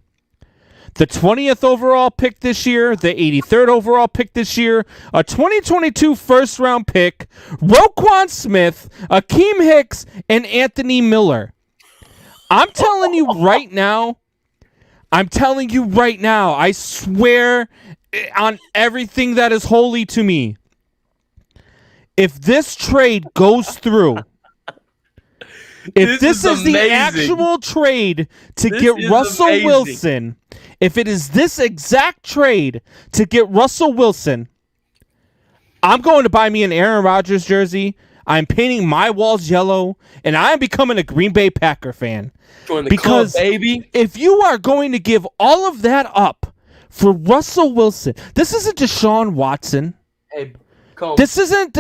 The 20th overall pick this year, the 83rd overall pick this year, a 2022 first-round pick, Roquan Smith, Akeem Hicks, and Anthony Miller. I'm telling you right now, I swear on everything that is holy to me, if this trade goes through, if this is the actual trade to get Russell Wilson, if it is this exact trade to get Russell Wilson, I'm going to buy me an Aaron Rodgers jersey. I'm painting my walls yellow, and I'm becoming a Green Bay Packer fan. Join the because club, baby. If you are going to give all of that up for Russell Wilson, this isn't Deshaun Watson. Hey, Combs, this isn't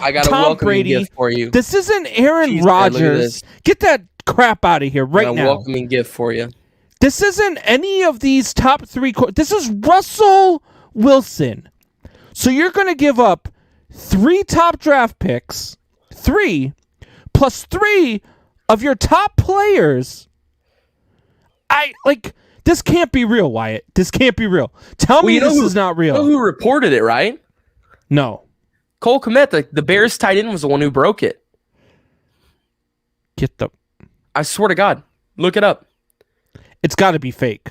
I got Tom a welcoming Brady gift for you. This isn't Aaron Rodgers. Get that crap out of here right now. A welcoming gift for you. This isn't any of these top 3. This is Russell Wilson. So you're going to give up 3 top draft picks, 3 plus 3 of your top players. This can't be real, Wyatt. This can't be real. Tell me this is not real. You know who reported it, right? No. Cole Kmet, the Bears tight end, was the one who broke it. I swear to God. Look it up. It's got to be fake.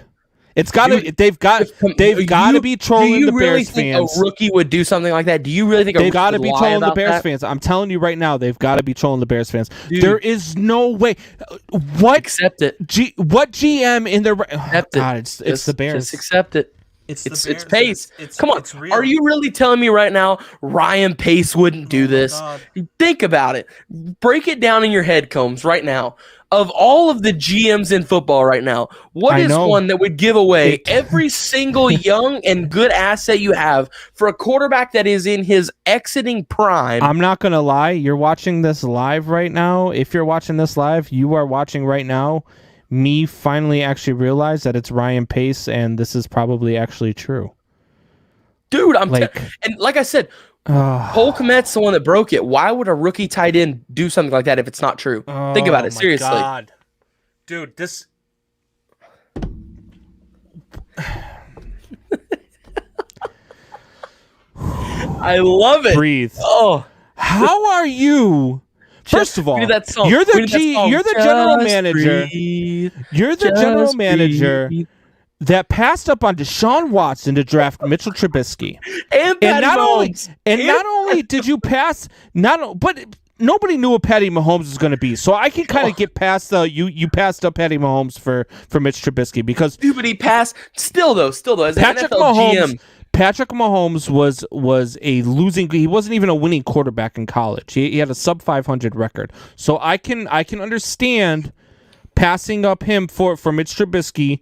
It's got to. They've got to be trolling the Bears fans. Do you really think a rookie would do something like that? Do you really think they've got to be trolling the Bears that? fans? I'm telling you right now, they've got to be trolling the Bears fans. Dude, there is no way. What? Accept it. What GM in the? Accept it. God, it's the Bears. Just accept it. It's Pace. Come on. It's real. Are you really telling me right now Ryan Pace wouldn't do this? Think about it. Break it down in your head, Combs, right now. Of all of the GMs in football right now, what is one that would give away every single young and good asset you have for a quarterback that is in his exiting prime? I'm not going to lie. You're watching this live right now. If you're watching this live, you are watching right now me finally actually realize that it's Ryan Pace, and this is probably actually true. Dude, and like I said, Cole Kmet's the one that broke it. Why would a rookie tight end do something like that if it's not true? Think about it seriously. God. Dude, this I love it. Breathe. Oh, how are you First of all, that song. you're the general manager. You're the general manager that passed up on Deshaun Watson to draft Mitchell Trubisky. And not only did you pass, but nobody knew what Patty Mahomes was going to be. So I can kind of get past you passed up Patty Mahomes for Mitch Trubisky because but he passed still though as Patrick an NFL Mahomes. GM. Patrick Mahomes was a losing. He wasn't even a winning quarterback in college. He had a sub 500 record. So I can understand passing up him for Mitch Trubisky.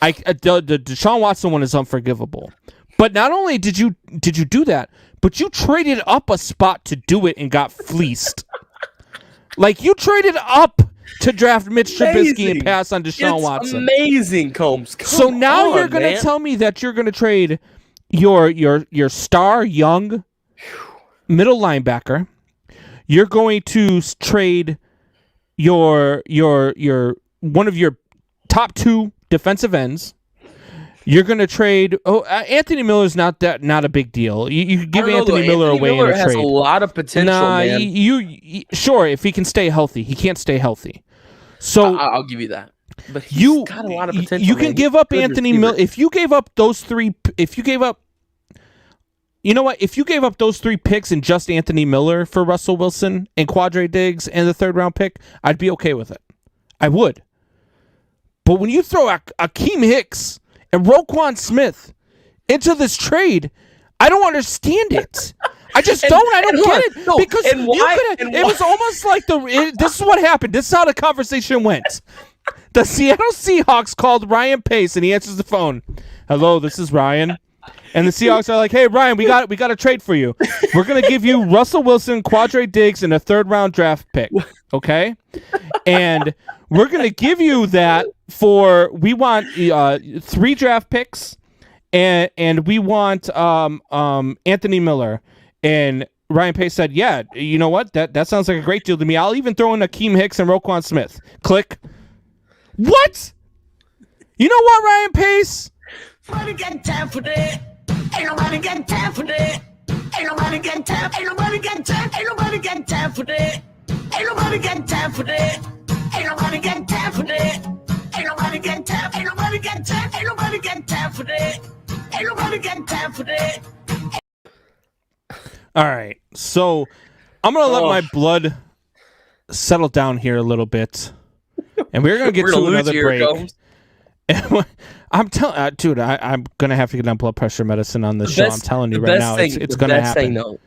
The Deshaun Watson one is unforgivable. But not only did you do that, but you traded up a spot to do it and got fleeced. Like you traded up to draft Mitch Trubisky and pass on Deshaun Watson. Amazing, Combs. So now you're going to tell me that you're going to trade your star young middle linebacker. You're going to trade your one of your top 2 defensive ends. You're going to trade. Anthony Miller's not a big deal. You can give Anthony Miller away in a trade. Has a lot of potential. Man. Sure if he can stay healthy. He can't stay healthy. So I'll give you that. But he's got a lot of potential. You can give up Anthony Miller if you gave up those 3. If you gave up, you know what? If you gave up those 3 picks and just Anthony Miller for Russell Wilson and Quadre Diggs and the 3rd round pick, I'd be okay with it. I would. But when you throw Akeem Hicks and Roquan Smith into this trade, I don't understand it. I just don't. I don't get it. No, because it was almost like this is what happened. This is how the conversation went. The Seattle Seahawks called Ryan Pace, and he answers the phone. Hello, this is Ryan. And the Seahawks are like, hey, Ryan, we got a trade for you. We're going to give you Russell Wilson, Quadre Diggs, and a 3rd round draft pick, okay? And we're going to give you that we want 3 draft picks, and we want Anthony Miller. And Ryan Pace said, yeah, you know what? That sounds like a great deal to me. I'll even throw in Akeem Hicks and Roquan Smith. Click. What? You know what, Ryan Pace? Nobody got time for that. Ain't nobody got time for that. Ain't nobody got time. Ain't nobody got time. Ain't nobody got time for that. Ain't nobody got time for that. Ain't nobody got time for that. Ain't nobody got time. Ain't nobody got time. Ain't nobody got time for that. Ain't nobody got time for that. All right, so I'm gonna let my blood settle down here a little bit, and we're gonna get to another break. I'm telling, dude, I'm gonna have to get on blood pressure medicine on this show. I'm telling you right now, it's gonna happen.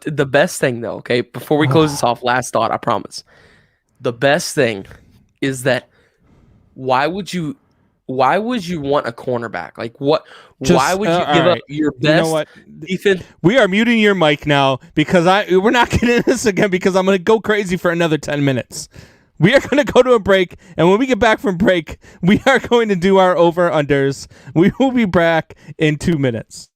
The best thing, though, okay, before we close this off, last thought, I promise. The best thing is that why would you want a cornerback? Like what? Why would you give up your best? You know what? Defense? We are muting your mic now because we're not getting this again because I'm gonna go crazy for another 10 minutes. We are going to go to a break, and when we get back from break, we are going to do our over-unders. We will be back in 2 minutes.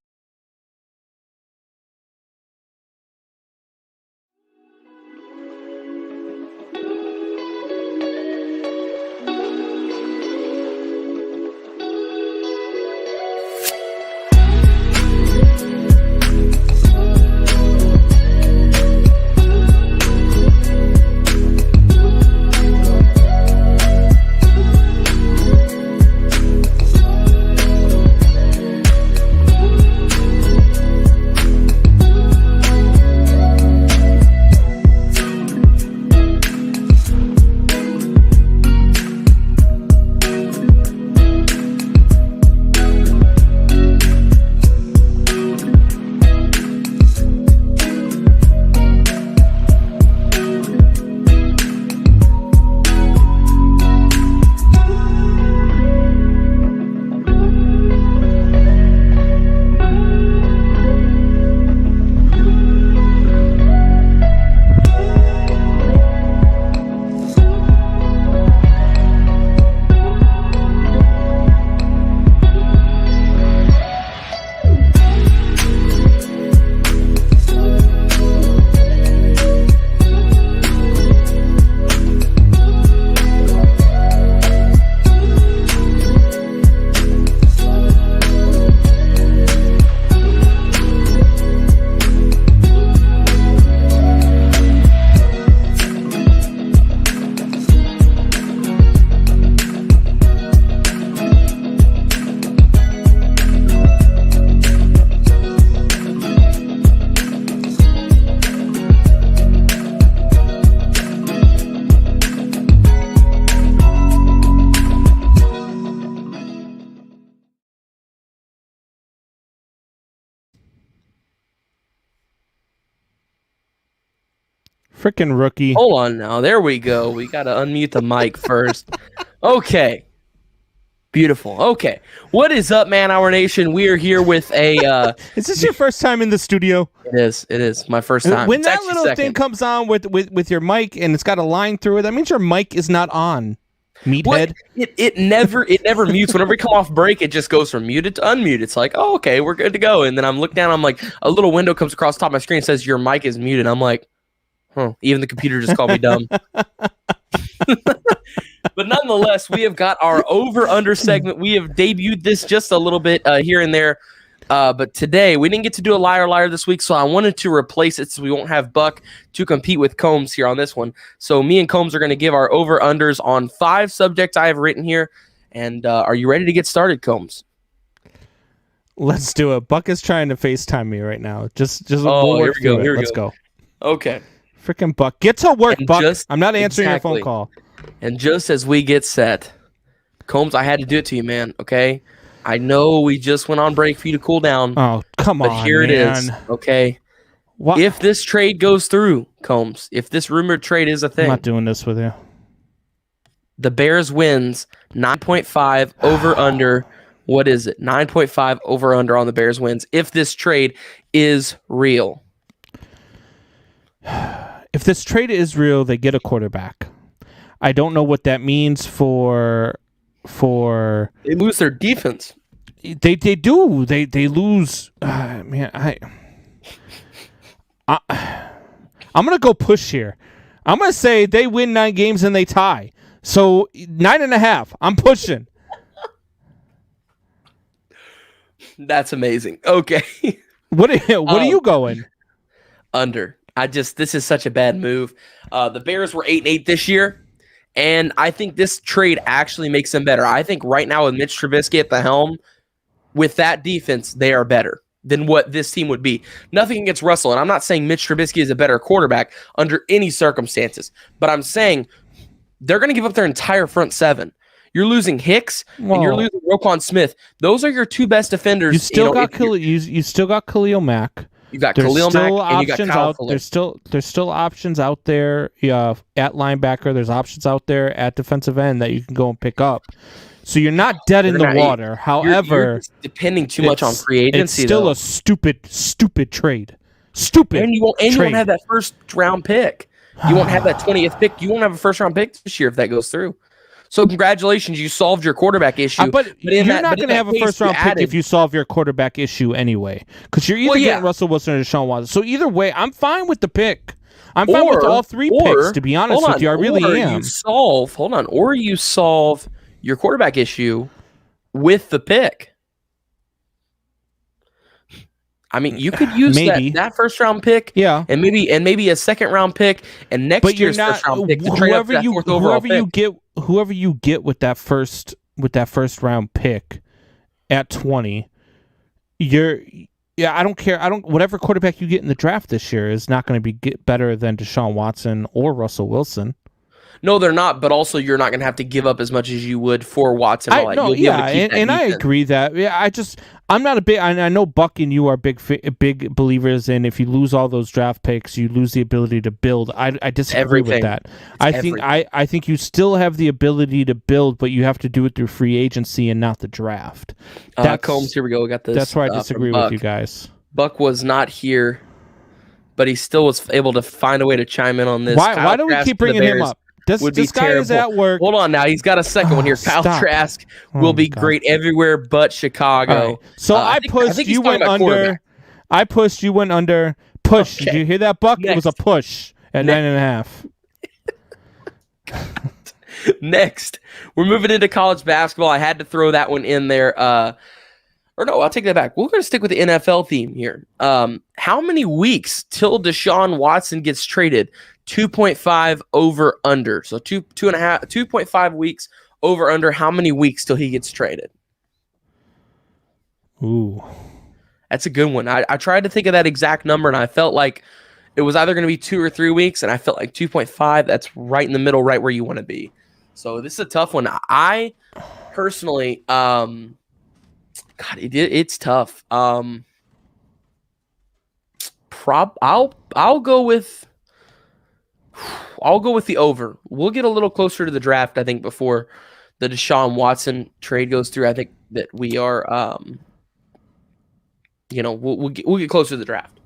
Freaking rookie. Hold on now. There we go. We got to unmute the mic first. Okay. Beautiful. Okay. What is up, Man Hour Nation? We are here with a... Is this your first time in the studio? It is. It is. My first time. When It's that actually little second. thing comes on with your mic and it's got a line through it, that means your mic is not on. Meathead. It never mutes. Whenever we come off break, it just goes from muted to unmuted. It's like, oh, okay, we're good to go. And then I'm looking down, I'm like, a little window comes across the top of my screen and says your mic is muted. I'm like, huh. Even the computer just called me dumb. But nonetheless, we have got our over-under segment. We have debuted this just a little bit here and there. But today, we didn't get to do a liar this week, so I wanted to replace it so we won't have Buck to compete with Combs here on this one. So me and Combs are going to give our over-unders on 5 subjects I have written here. And are you ready to get started, Combs? Let's do it. Buck is trying to FaceTime me right now. Just here we go. Let's go. Okay. Freaking Buck. Get to work, And Buck. I'm not answering your phone call. And just as we get set, Combs, I had to do it to you, man, okay? I know we just went on break for you to cool down. Oh, come on, but here man. it is, okay? What? If this trade goes through, Combs, if this rumored trade is a thing, I'm not doing this with you. the Bears wins 9.5 over under. What is it? 9.5 over under on the Bears wins if this trade is real. If this trade is real, they get a quarterback. I don't know what that means for They lose their defense. They do. They lose. Man, I'm gonna go push here. I'm gonna say they win 9 games and they tie. So 9.5. I'm pushing. That's amazing. Okay. What are you going? Under. This is such a bad move. The Bears were 8-8 this year. And I think this trade actually makes them better. I think right now with Mitch Trubisky at the helm, with that defense, they are better than what this team would be. Nothing against Russell, and I'm not saying Mitch Trubisky is a better quarterback under any circumstances, but I'm saying they're going to give up their entire front 7. You're losing Hicks and you're losing Roquan Smith. Those are your 2 best defenders. You still got Khalil Mack. You got Khalil Mack and you got Kyle Fuller. There's still options out there at linebacker. There's options out there at defensive end that you can go and pick up. So you're not dead in the water. However, you're depending too much on free agency. It's still a stupid trade. Stupid. And you won't have that first round pick. You won't have that 20th pick. You won't have a first round pick this year if that goes through. So congratulations, you solved your quarterback issue. But you're not going to have a first-round pick if you solve your quarterback issue anyway. Because you're either getting Russell Wilson or Deshaun Watson. So either way, I'm fine with the pick. I'm fine with all 3 picks, to be honest with you. I really am. Or you solve your quarterback issue with the pick. I mean, you could use that first round pick, and maybe a second round pick, and next year's first round pick to trade up to that 4th overall pick. Whoever you get with that first round pick at 20, I don't care. Whatever quarterback you get in the draft this year is not going to be better than Deshaun Watson or Russell Wilson. No, they're not, but also you're not going to have to give up as much as you would for Watson. I agree that. I'm not a big. I know Buck and you are big believers in if you lose all those draft picks, you lose the ability to build. I disagree with that. I think you still have the ability to build, but you have to do it through free agency and not the draft. Combs, here we go. We got this. That's where I disagree with you guys. Buck was not here, but he still was able to find a way to chime in on this. Why do we keep bringing him up? This guy is at work. Hold on now. He's got a second one here. Kyle Trask will be great everywhere but Chicago. Right. So I pushed, you went under. I pushed, you went under. Push. Okay. Did you hear that, Buck? Next. It was a push at 9.5. Next, we're moving into college basketball. I had to throw that one in there. Or no, I'll take that back. We're going to stick with the NFL theme here. How many weeks till Deshaun Watson gets traded? 2.5 over under. So 2.5 weeks over under. How many weeks till he gets traded? Ooh. That's a good one. I tried to think of that exact number, and I felt like it was either going to be 2 or 3 weeks, and I felt like 2.5, that's right in the middle, right where you want to be. So this is a tough one. I personally, it's tough. I'll go with I'll go with the over. We'll get a little closer to the draft, I think, before the Deshaun Watson trade goes through. I think that we are, we'll get closer to the draft.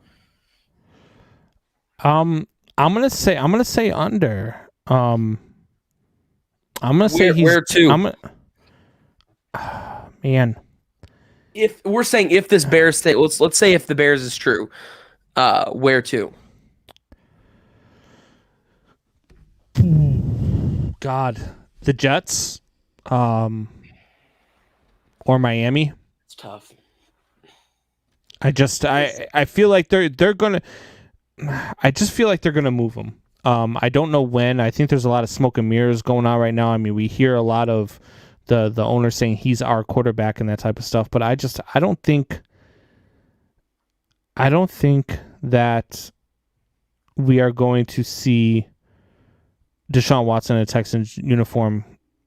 I'm gonna say under. I'm gonna say where to? Man. If we're saying if this Bears thing, let's say if the Bears is true, where to? God, the Jets, or Miami. It's tough. I feel like they're gonna. I just feel like they're gonna move him. I don't know when. I think there's a lot of smoke and mirrors going on right now. I mean, we hear a lot of the owner saying he's our quarterback and that type of stuff, but I don't think that we are going to see Deshaun Watson in a Texans uniform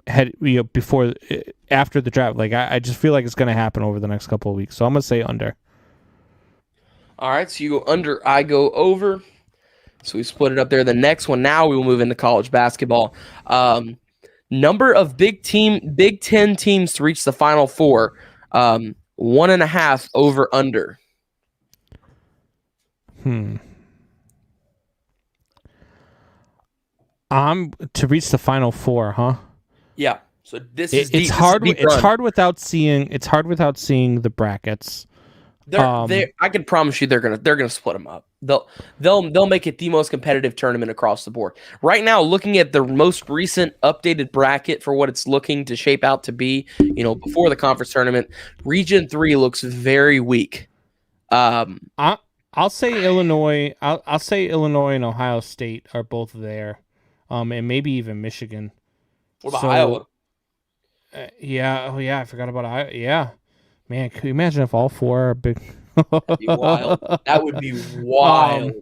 after the draft. Like I just feel like it's going to happen over the next couple of weeks. So I'm going to say under. All right, so you go under, I go over. So we split it up there. The next one, now we will move into college basketball. Number of Big Ten teams to reach the Final Four. 1.5 over under. To reach the Final Four, huh? Yeah. So it's hard. It's hard without seeing the brackets. I can promise you they're gonna split them up. They'll make it the most competitive tournament across the board. Right now, looking at the most recent updated bracket for what it's looking to shape out to be, before the conference tournament, Region 3 looks very weak. I'll say Illinois. I'll say Illinois and Ohio State are both there, and maybe even Michigan. What about Iowa? I forgot about Iowa. Yeah. Man, can you imagine if all four are big? That'd be wild. That would be wild.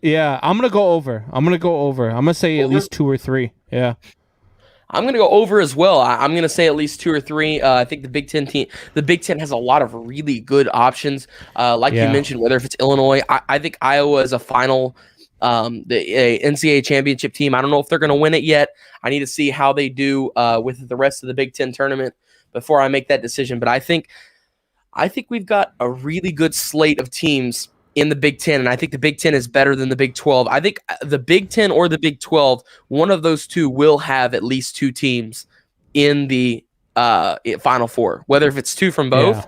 Yeah, I'm gonna go over. I'm gonna say at least 2 or 3. Yeah, I'm gonna go over as well. I'm gonna say at least 2 or 3. I think the Big Ten has a lot of really good options. You mentioned, whether if it's Illinois, I think Iowa is a final, the NCAA championship team. I don't know if they're gonna win it yet. I need to see how they do with the rest of the Big Ten tournament before I make that decision. But I think we've got a really good slate of teams in the Big Ten, and I think the Big Ten is better than the Big 12. I think the Big Ten or the Big 12, one of those two will have at least 2 teams in the Final Four. Whether if it's 2 from both,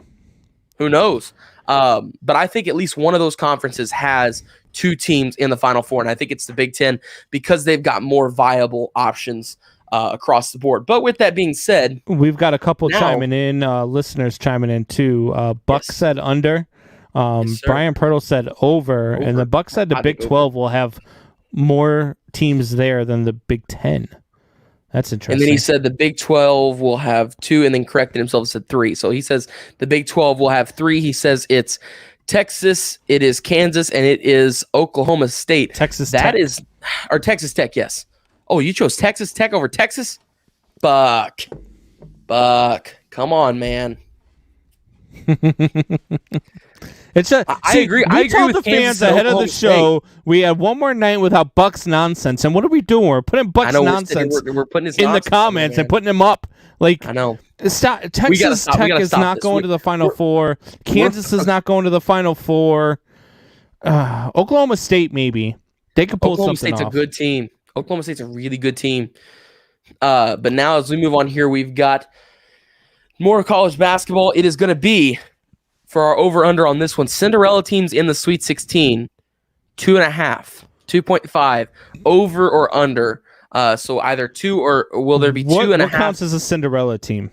who knows? But I think at least one of those conferences has 2 teams in the Final Four, and I think it's the Big Ten because they've got more viable options across the board. But with that being said, we've got a couple chiming in, listeners chiming in too. Buck said under. Brian Pirtle said over, and the Buck said the Big 12 will have more teams there than the Big 10. That's interesting. And then he said the Big 12 will have 2, and then corrected himself and said 3. So he says the Big 12 will have 3. He says it's Texas, it is Kansas, and it is Oklahoma State. Texas Tech, yes. Oh, you chose Texas Tech over Texas? Buck. Come on, man. I agree. I agree told with the fans Kansas ahead of the State. show we had one more night without Buck's nonsense. And what are we doing? We're putting Buck's nonsense we're putting his in the comments and putting him up. Like, I know. Texas Tech is not going to the Final Four. Kansas is not going to the Final Four. Oklahoma State, maybe. They could pull Oklahoma something State's off. a good team. Oklahoma State's a really good team. But now as we move on here, we've got more college basketball. It is going to be, for our over-under on this one, Cinderella teams in the Sweet 16, 2.5, 2.5, over or under. So either 2 or will there be 2.5? What counts as a Cinderella team?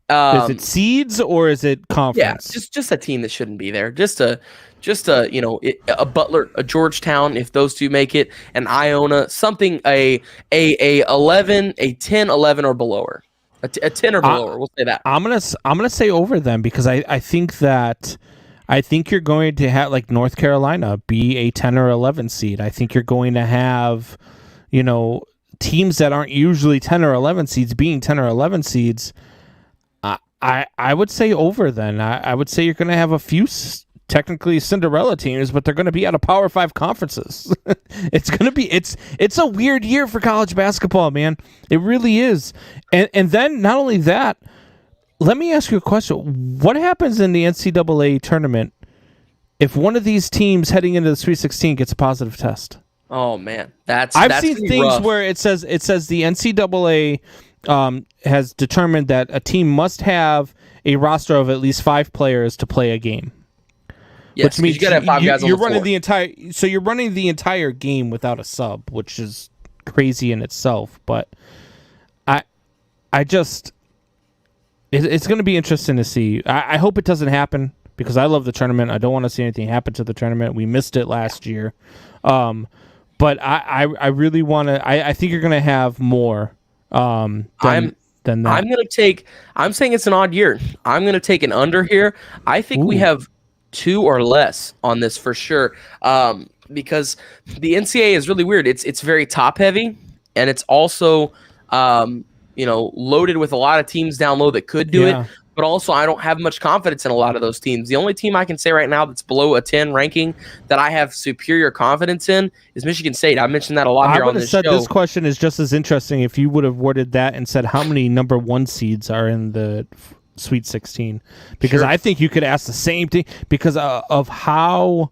Is it seeds or is it conference? Yeah, just a team that shouldn't be there. Just a Butler, a Georgetown, if those two make it, an Iona, something a 11, a 10, 11 or below. A 10 or below, we'll say that. I'm gonna say over them because I think you're going to have, like, North Carolina be a 10 or 11 seed. I think you're going to have, teams that aren't usually 10 or 11 seeds being 10 or 11 seeds. I would say over then. I would say you're going to have a few technically Cinderella teams, but they're going to be out of Power 5 conferences. It's a weird year for college basketball, man. It really is. And then not only that, let me ask you a question. What happens in the NCAA tournament if one of these teams heading into the Sweet 16 gets a positive test? Oh man, I've seen things rough. Where it says the NCAA has determined that a team must have a roster of at least 5 players to play a game. Yes, which means you gotta have 5 guys on you're the running floor. you're running the entire game without a sub, which is crazy in itself. But it's going to be interesting to see. I hope it doesn't happen because I love the tournament. I don't want to see anything happen to the tournament. We missed it last year. But I really want to. I think you're going to have more than that. I'm saying it's an odd year. I'm going to take an under here. I think we have 2 or less on this for sure. Because the NCAA is really weird. It's very top heavy, and it's also loaded with a lot of teams down low that could do it. But also, I don't have much confidence in a lot of those teams. The only team I can say right now that's below a 10 ranking that I have superior confidence in is Michigan State. I mentioned that a lot here on this show. I would have said this question is just as interesting if you would have worded that and said how many number 1 seeds are in the Sweet 16. Because I think you could ask the same thing because of how...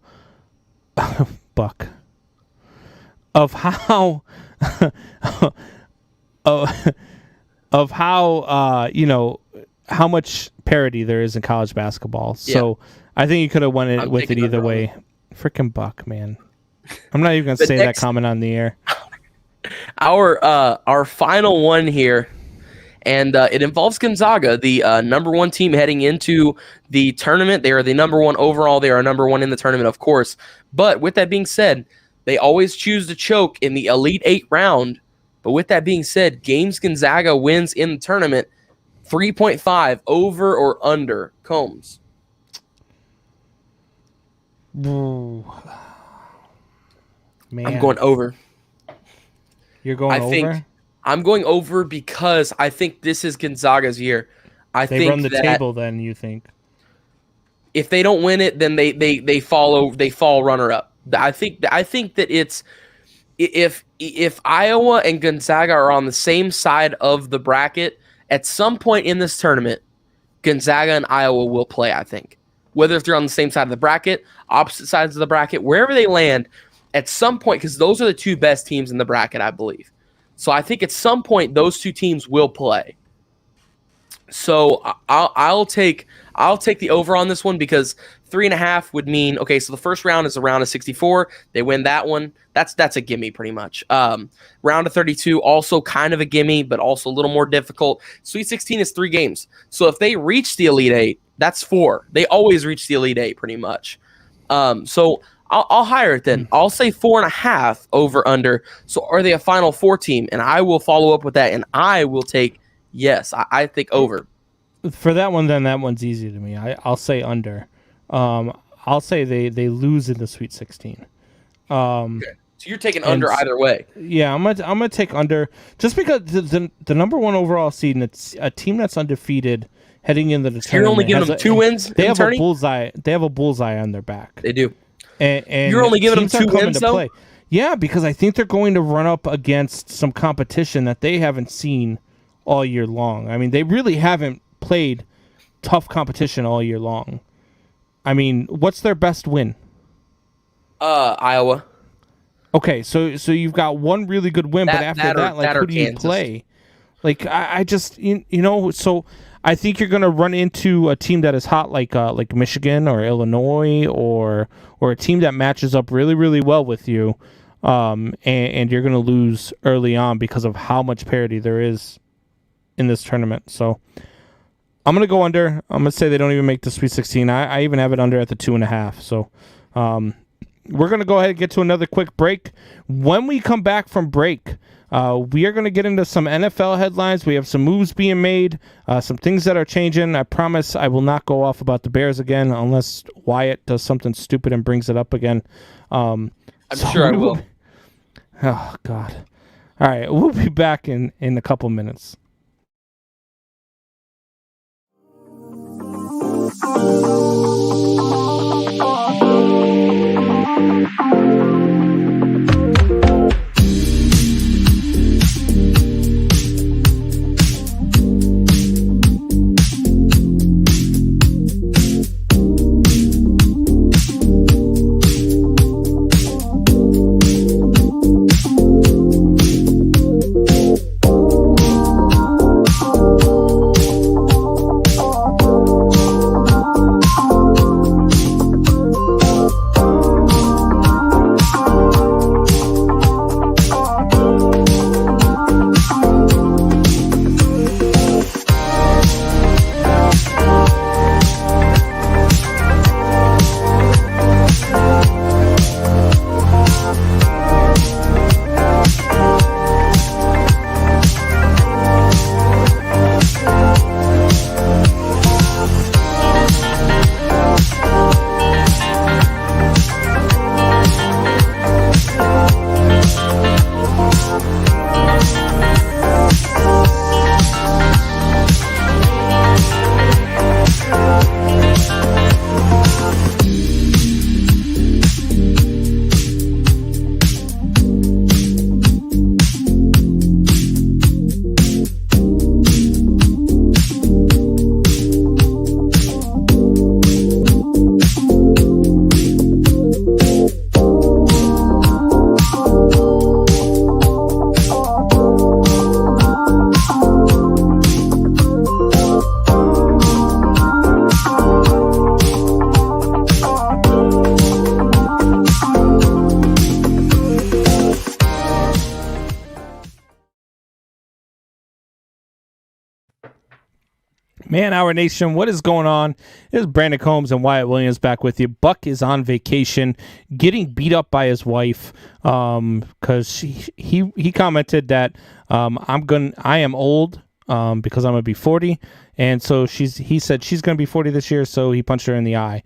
Buck. Of how... of how, how much parity there is in college basketball. So I think you could have went with it either way. Freaking Buck, man. I'm not even going to say that comment on the air. Our final one here, and it involves Gonzaga, the number 1 team heading into the tournament. They are the number 1 overall. They are number 1 in the tournament, of course. But with that being said, they always choose to choke in the Elite 8 round. But with that being said, games Gonzaga wins in the tournament, 3.5 over or under Combs. Ooh. Man. I'm going over. You're going over? I'm going over because I think this is Gonzaga's year. They run the table then, you think? If they don't win it, then they fall runner up. I think that it's if Iowa and Gonzaga are on the same side of the bracket, at some point in this tournament, Gonzaga and Iowa will play, I think. Whether if they're on the same side of the bracket, opposite sides of the bracket, wherever they land, at some point, because those are the 2 best teams in the bracket, I believe. So I think at some point, those 2 teams will play. So I'll take the over on this one because 3.5 would mean, okay, so the first round is a round of 64. They win that one. That's a gimme pretty much. Round of 32, also kind of a gimme, but also a little more difficult. Sweet 16 is 3 games. So if they reach the Elite 8, that's 4. They always reach the Elite 8 pretty much. So I'll hire it then. I'll say 4.5 over under. So are they a Final 4 team? And I will follow up with that, and I will take yes. I think over. For that one, then that one's easy to me. I'll say under. I'll say they lose in the Sweet 16. Okay. So you're taking under either way. Yeah, I'm gonna take under just because the number 1 overall seed and it's a team that's undefeated heading into the tournament. You're only giving them 2 wins. They have a bullseye. They have a bullseye on their back. They do. And you're only giving them 2 wins though. Play. Yeah, because I think they're going to run up against some competition that they haven't seen all year long. I mean, they really haven't played tough competition all year long. I mean, what's their best win? Iowa. Okay, so you've got one really good win, but after that, like, who do you play? Like, I just, so I think you're going to run into a team that is hot, like Michigan or Illinois, or a team that matches up really, really well with you, and you're going to lose early on because of how much parity there is in this tournament. So I'm going to go under. I'm going to say they don't even make the Sweet 16. I even have it under at the 2.5. So we're going to go ahead and get to another quick break. When we come back from break, we are going to get into some NFL headlines. We have some moves being made, some things that are changing. I promise I will not go off about the Bears again unless Wyatt does something stupid and brings it up again. I'm sure I will. Oh, God. All right, we'll be back in a couple minutes. Man Hour Nation, what is going on? This is Brandon Combs and Wyatt Williams back with you. Buck is on vacation, getting beat up by his wife because he commented that I am old because I'm gonna be 40, and so he said she's gonna be 40 this year, so he punched her in the eye.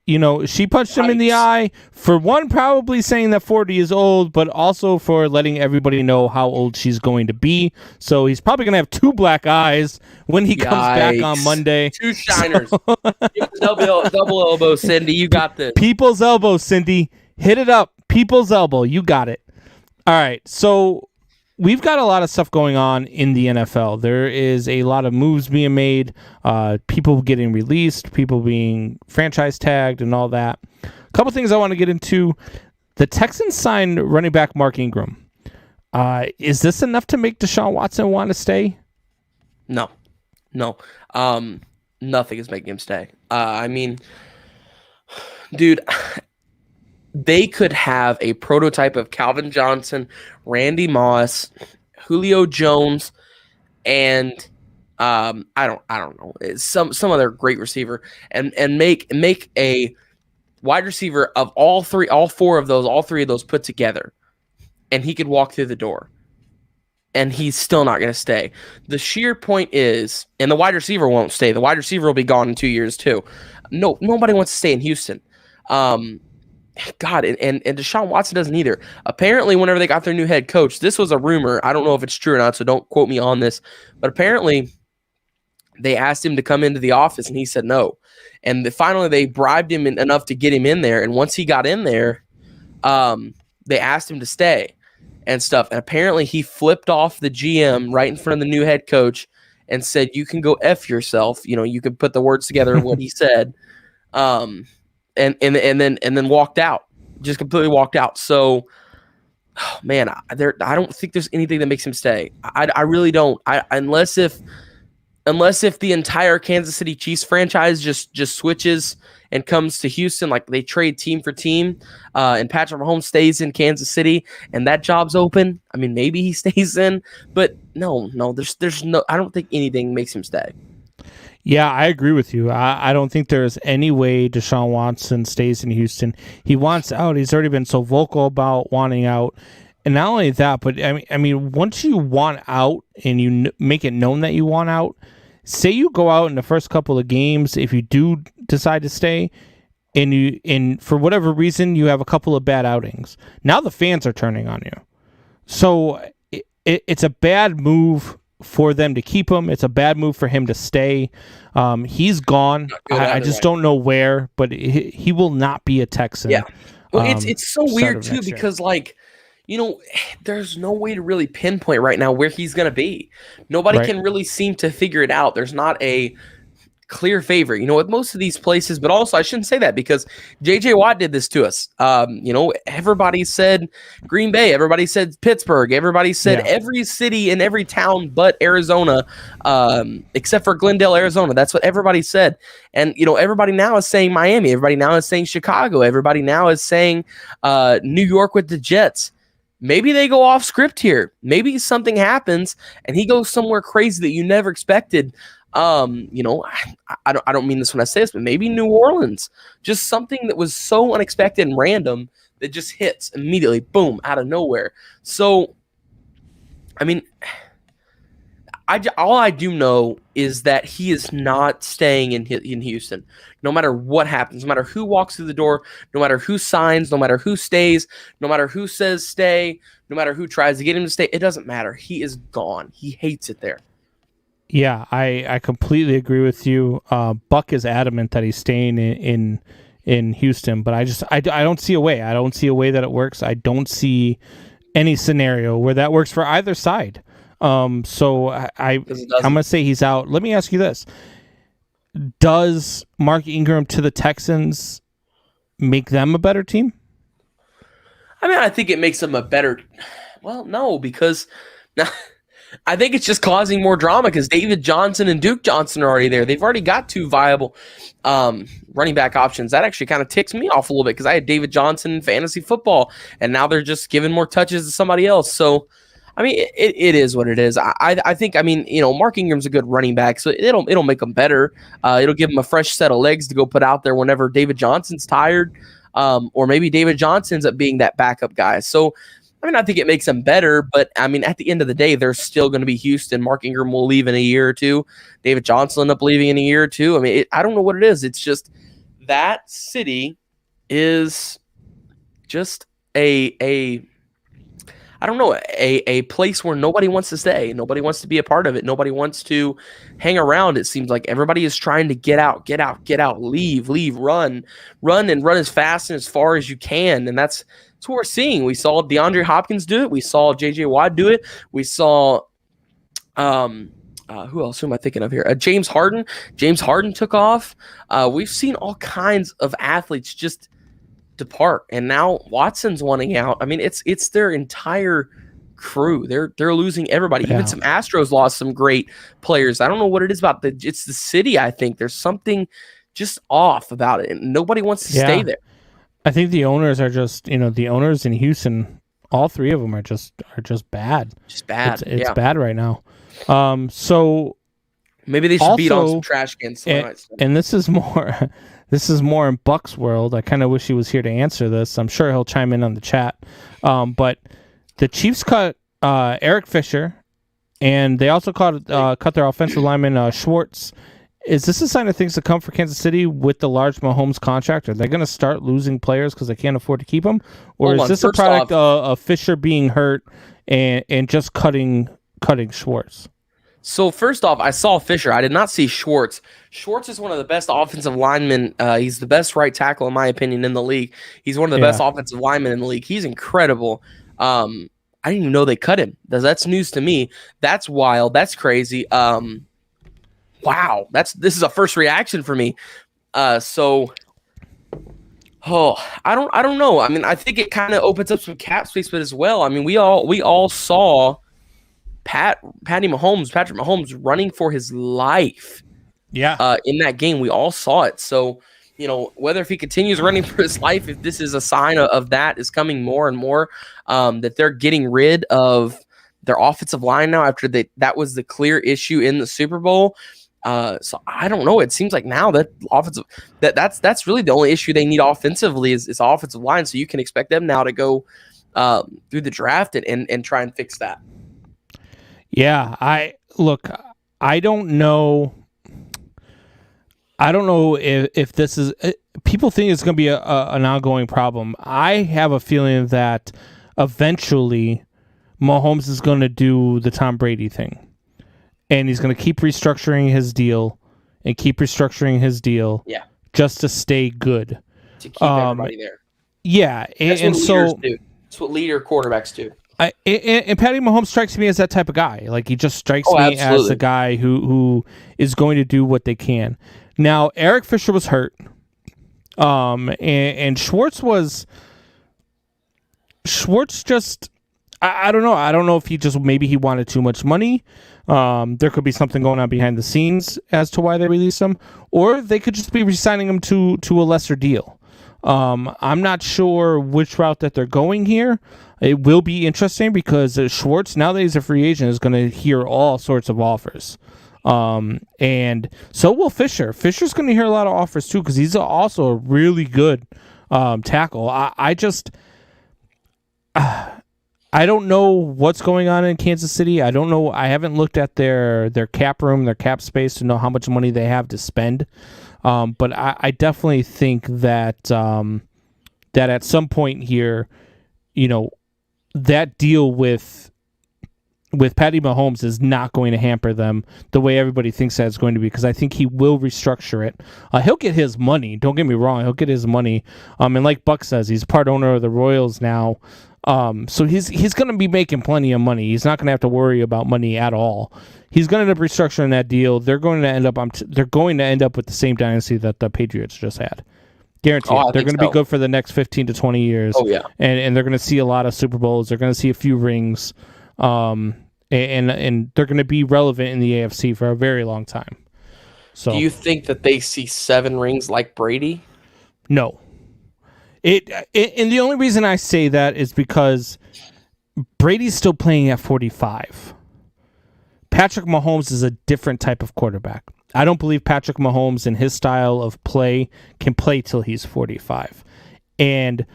She punched him in the eye for one, probably saying that 40 is old, but also for letting everybody know how old she's going to be. So he's probably going to have 2 black eyes when he comes back on Monday. 2 shiners. Double elbow, Cindy. You got this. People's elbow, Cindy. Hit it up. People's elbow. You got it. All right. So we've got a lot of stuff going on in the NFL. There is a lot of moves being made, people getting released, people being franchise tagged, and all that. A couple things I want to get into. The Texans signed running back Mark Ingram. Is this enough to make Deshaun Watson want to stay? No. Nothing is making him stay. Dude, they could have a prototype of Calvin Johnson, Randy Moss, Julio Jones, and I don't know, some other great receiver, and make a wide receiver of all 3 of those put together, and he could walk through the door, and he's still not going to stay. The sheer point is, and the wide receiver won't stay. The wide receiver will be gone in 2 years too. No, nobody wants to stay in Houston. God, and Deshaun Watson doesn't either. Apparently, whenever they got their new head coach, this was a rumor. I don't know if it's true or not, so don't quote me on this. But apparently, they asked him to come into the office, and he said no. And finally, they bribed him enough to get him in there. And once he got in there, they asked him to stay and stuff. And apparently, he flipped off the GM right in front of the new head coach and said, "You can go F yourself." You can put the words together of what he said. And then walked out, just completely walked out. So, man, I don't think there's anything that makes him stay. I really don't. Unless if the entire Kansas City Chiefs franchise just switches and comes to Houston, like they trade team for team, and Patrick Mahomes stays in Kansas City, and that job's open. I mean, maybe he stays in, but no, there's no. I don't think anything makes him stay. Yeah, I agree with you. I don't think there's any way Deshaun Watson stays in Houston. He wants out. He's already been so vocal about wanting out. And not only that, but I mean, once you want out and you make it known that you want out, say you go out in the first couple of games, if you do decide to stay, and for whatever reason you have a couple of bad outings, now the fans are turning on you. So it's a bad move for them to keep him. It's a bad move for him to stay. He's gone. I just don't know where, but he will not be a Texan. Yeah. Well, it's so weird too, because there's no way to really pinpoint right now where he's going to be. Nobody can really seem to figure it out. There's not a clear favorite, with most of these places, but also I shouldn't say that because JJ Watt did this to us. Everybody said Green Bay, everybody said Pittsburgh, everybody said every city and every town but Arizona, except for Glendale, Arizona. That's what everybody said. And, everybody now is saying Miami. Everybody now is saying Chicago. Everybody now is saying New York with the Jets. Maybe they go off script here. Maybe something happens and he goes somewhere crazy that you never expected. I don't mean this when I say this, but maybe New Orleans, just something that was so unexpected and random that just hits immediately, boom, out of nowhere. So, I mean, all I do know is that he is not staying in Houston, no matter what happens, no matter who walks through the door, no matter who signs, no matter who stays, no matter who says stay, no matter who tries to get him to stay. It doesn't matter. He is gone. He hates it there. Yeah, I completely agree with you. Buck is adamant that he's staying in Houston, but I don't see a way. I don't see a way that it works. I don't see any scenario where that works for either side. So I'm going to say he's out. Let me ask you this. Does Mark Ingram to the Texans make them a better team? I mean, I think it makes them a better... Well, no, because... Now, I think it's just causing more drama because David Johnson and Duke Johnson are already there. They've already got 2 viable running back options. That actually kind of ticks me off a little bit because I had David Johnson in fantasy football, and now they're just giving more touches to somebody else. So I mean, it is what it is. I think, I mean, Mark Ingram's a good running back, so it'll make him better. It'll give him a fresh set of legs to go put out there whenever David Johnson's tired, or maybe David Johnson ends up being that backup guy. So, I mean, I think it makes them better, but I mean, at the end of the day, they're still going to be Houston. Mark Ingram will leave in a year or two. David Johnson will end up leaving in a year or two. I mean, I don't know what it is. It's just that city is just a place where nobody wants to stay. Nobody wants to be a part of it. Nobody wants to hang around. It seems like everybody is trying to get out, leave, run as fast and as far as you can. And that's what we're seeing. We saw DeAndre Hopkins do it. We saw J.J. Watt do it. We saw who else? Who am I thinking of here? James Harden. James Harden took off. We've seen all kinds of athletes just depart, and now Watson's wanting out. I mean, it's their entire crew. They're losing everybody. Yeah. Even some Astros lost some great players. I don't know what it is about it's the city. I think there's something just off about it, and nobody wants to stay there. I think the owners are just, the owners in Houston, all three of them are just bad. Just bad. It's bad right now. So maybe they should also, beat on some trash cans. And this is more in Buck's world. I kind of wish he was here to answer this. I'm sure he'll chime in on the chat. But the Chiefs cut Eric Fisher, and they also cut their offensive lineman Schwartz. Is this a sign of things to come for Kansas City with the large Mahomes contract? Are they going to start losing players because they can't afford to keep them? Or is this a product of Fisher being hurt and just cutting Schwartz? So first off, I saw Fisher. I did not see Schwartz. Schwartz is one of the best offensive linemen. He's the best right tackle, in my opinion, in the league. He's one of the best offensive linemen in the league. He's incredible. I didn't even know they cut him. That's news to me. That's wild. That's crazy. Wow. This is a first reaction for me. I don't know. I mean, I think it kind of opens up some cap space, but as well, I mean, we all saw Patrick Mahomes running for his life. Yeah. In that game, we all saw it. So, whether if he continues running for his life, if this is a sign of that is coming more and more, that they're getting rid of their offensive line now after that was the clear issue in the Super Bowl. So I don't know. It seems like now that that's really the only issue they need offensively is offensive line. So you can expect them now to go through the draft and try and fix that. Yeah, I don't know. I don't know if this is. People think it's going to be an ongoing problem. I have a feeling that eventually Mahomes is going to do the Tom Brady thing, and he's going to keep restructuring his deal Yeah, just to stay good, to keep everybody there. Yeah, That's what leader quarterbacks do. And Patty Mahomes strikes me as that type of guy. Like, he just strikes me absolutely as the guy who is going to do what they can. Now, Eric Fisher was hurt, and Schwartz just, I don't know. I don't know if maybe he wanted too much money. There could be something going on behind the scenes as to why they released him, or they could just be re-signing him to a lesser deal. I'm not sure which route that they're going here. It will be interesting because Schwartz, now that he's a free agent, is going to hear all sorts of offers. And so will Fisher. Fisher's going to hear a lot of offers too because he's also a really good tackle. I don't know what's going on in Kansas City. I don't know. I haven't looked at their cap room, their cap space to know how much money they have to spend. But I definitely think that that at some point here, that deal with Patty Mahomes is not going to hamper them the way everybody thinks that it's going to be, because I think he will restructure it. He'll get his money. Don't get me wrong. He'll get his money. And like Buck says, he's part owner of the Royals now. So he's going to be making plenty of money. He's not going to have to worry about money at all. He's going to end up restructuring that deal. They're going to end up with the same dynasty that the Patriots just had. Guaranteed. They're going to be good for the next 15 to 20 years. Oh, yeah. And they're going to see a lot of Super Bowls. They're going to see a few rings. And they're going to be relevant in the AFC for a very long time. So, do you think that they see 7 rings like Brady? No. And the only reason I say that is because Brady's still playing at 45. Patrick Mahomes is a different type of quarterback. I don't believe Patrick Mahomes in his style of play can play till he's 45. And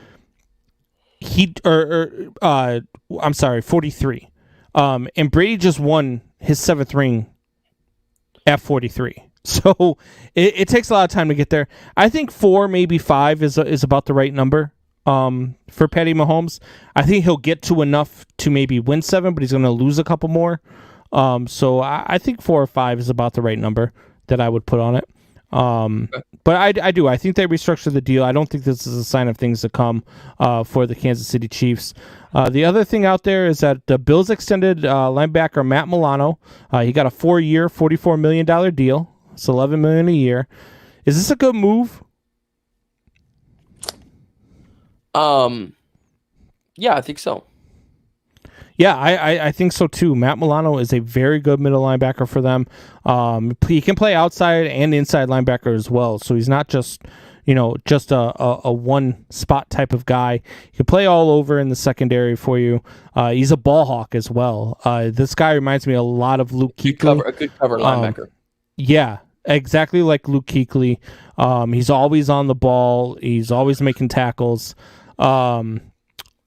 I'm sorry, 43. And Brady just won his 7th ring at 43. So it takes a lot of time to get there. I think 4, maybe 5 is about the right number for Patty Mahomes. I think he'll get to enough to maybe win 7, but he's going to lose a couple more. So I think 4 or 5 is about the right number that I would put on it. But I do. I think they restructured the deal. I don't think this is a sign of things to come for the Kansas City Chiefs. The other thing out there is that the Bills extended linebacker Matt Milano. He got a 4-year, $44 million deal. It's $11 million a year. Is this a good move? Yeah, I think so. Yeah, I think so too. Matt Milano is a very good middle linebacker for them. He can play outside and inside linebacker as well. So he's not just a one spot type of guy. He can play all over in the secondary for you. He's a ball hawk as well. This guy reminds me a lot of Luke Kuechly. A good cover linebacker. Yeah, exactly like Luke Kuechly. He's always on the ball. He's always making tackles.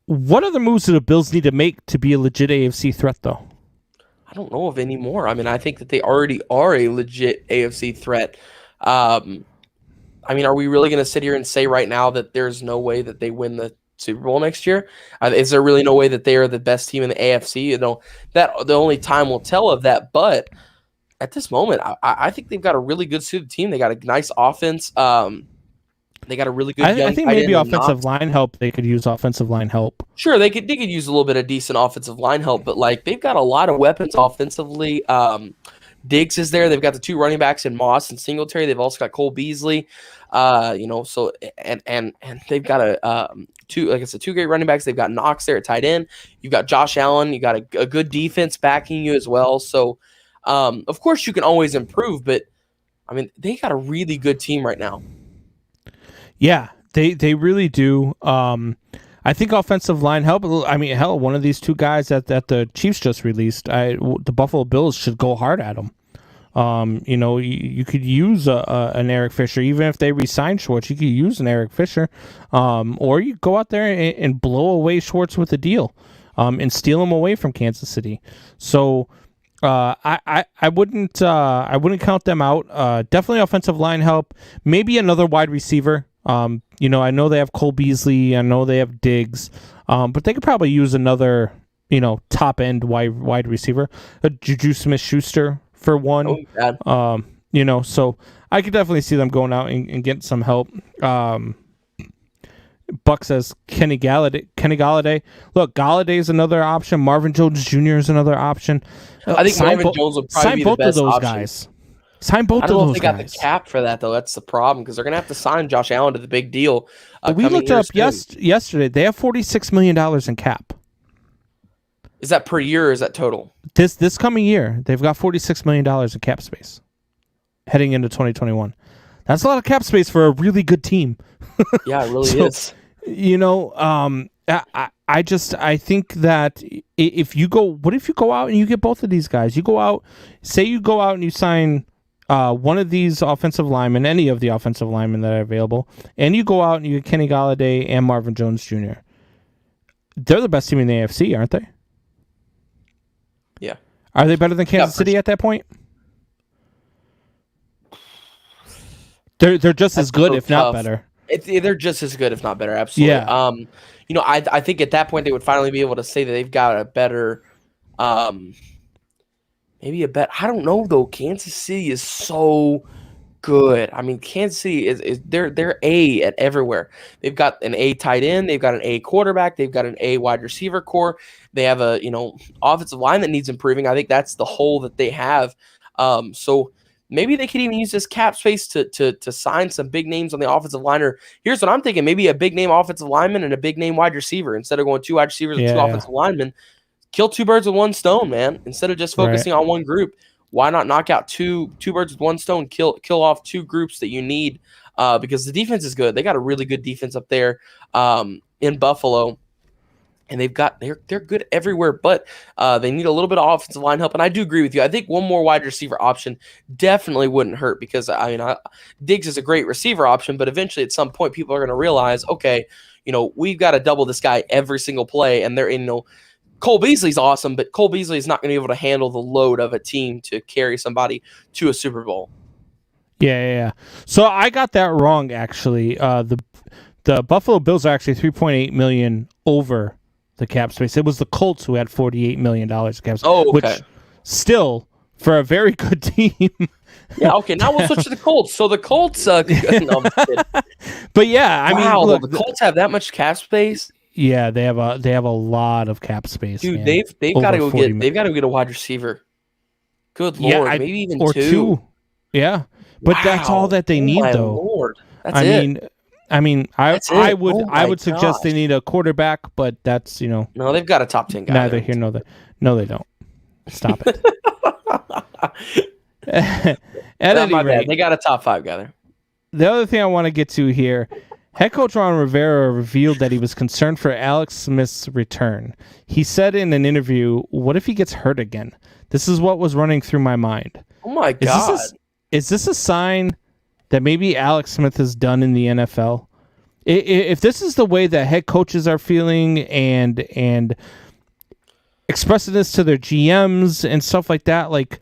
What other moves do the Bills need to make to be a legit AFC threat, though? I don't know of any more. I mean, I think that they already are a legit AFC threat. I mean, are we really going to sit here and say right now that there's no way that they win the Super Bowl next year? Is there really no way that they are the best team in the AFC? You know, that the only time will tell of that. But at this moment, I think they've got a really good suited team. They got a nice offense. They got a really good. I think maybe offensive line help. They could use offensive line help. Sure, they could use a little bit of decent offensive line help, but like they've got a lot of weapons offensively. Diggs is there. They've got the 2 running backs in Moss and Singletary. They've also got Cole Beasley. So and they've got 2 great running backs. They've got Knox there at tight end. You've got Josh Allen. You got a good defense backing you as well. So, of course, you can always improve, but I mean, they got a really good team right now. Yeah, they really do. I think offensive line help. I mean, hell, one of these 2 guys that the Chiefs just released, the Buffalo Bills should go hard at them. You could use an Eric Fisher, even if they re-sign Schwartz. You could use an Eric Fisher, or you go out there and blow away Schwartz with a deal, and steal him away from Kansas City. So. I wouldn't count them out. Definitely offensive line help. Maybe another wide receiver. I know they have Cole Beasley. I know they have Diggs. But they could probably use another, top end wide receiver. Juju Smith-Schuster for one. Oh, so I could definitely see them going out and getting some help. Buck says Kenny Galladay. Look, Galladay is another option. Marvin Jones Jr. is another option. I think Marvin Jones will probably be the best option. Guys. Sign both of those guys. I don't know if they got the cap for that, though. That's the problem, because they're going to have to sign Josh Allen to the big deal. We looked up yesterday. They have $46 million in cap. Is that per year or is that total? This coming year, they've got $46 million in cap space heading into 2021. That's a lot of cap space for a really good team. Yeah, it really is. I think that if you go out and you get both of these guys? You go out and you sign one of these offensive linemen, any of the offensive linemen that are available, and you go out and you get Kenny Galladay and Marvin Jones Jr. They're the best team in the AFC, aren't they? Yeah. Are they better than Kansas City at that point? They're just as good, if not better. They're just as good, if not better. Absolutely. Yeah. I think at that point they would finally be able to say that they've got a better, maybe a bet. I don't know though. Kansas City is so good. I mean, Kansas City is they're A at everywhere. They've got an A tight end. They've got an A quarterback. They've got an A wide receiver core. They have a offensive line that needs improving. I think that's the hole that they have. So. Maybe they could even use this cap space to sign some big names on the offensive line. Or here's what I'm thinking: maybe a big name offensive lineman and a big name wide receiver. Instead of going 2 wide receivers and 2 offensive linemen, kill 2 birds with 1 stone, man. Instead of just focusing on one group, why not knock out two birds with 1 stone? Kill off 2 groups that you need, because the defense is good. They got a really good defense up there in Buffalo. and they're good everywhere, but they need a little bit of offensive line help. And I do agree with you. I think one more wide receiver option definitely wouldn't hurt, because Diggs is a great receiver option, but eventually at some point people are going to realize, okay, we've got to double this guy every single play, and Cole Beasley's awesome, but Cole Beasley is not going to be able to handle the load of a team to carry somebody to a Super Bowl. Yeah. So I got that wrong, actually. The Buffalo Bills are actually $3.8 million over the cap space. It was the Colts who had $48 million cap space. Oh, okay. Which still, for a very good team. Yeah, okay, now we'll switch to the Colts. So the Colts, no, I'm just kidding. But yeah, I mean, look, the Colts have that much cap space. Yeah, they have a lot of cap space. Dude, man. they've got to go get a wide receiver. Good Lord, maybe even or two. Yeah, but that's all that they need, though. Lord. That's I would suggest gosh. they need a quarterback, but that's No, they've got a top 10 guy. Neither here nor there. No, they don't. Stop it. At any rate, they got a top 5 guy there. The other thing I want to get to here, head coach Ron Rivera revealed that he was concerned for Alex Smith's return. He said in an interview, "What if he gets hurt again? This is what was running through my mind." Oh my God. Is this a sign that maybe Alex Smith is done in the NFL? If this is the way that head coaches are feeling and expressing this to their GMs and stuff like that, like,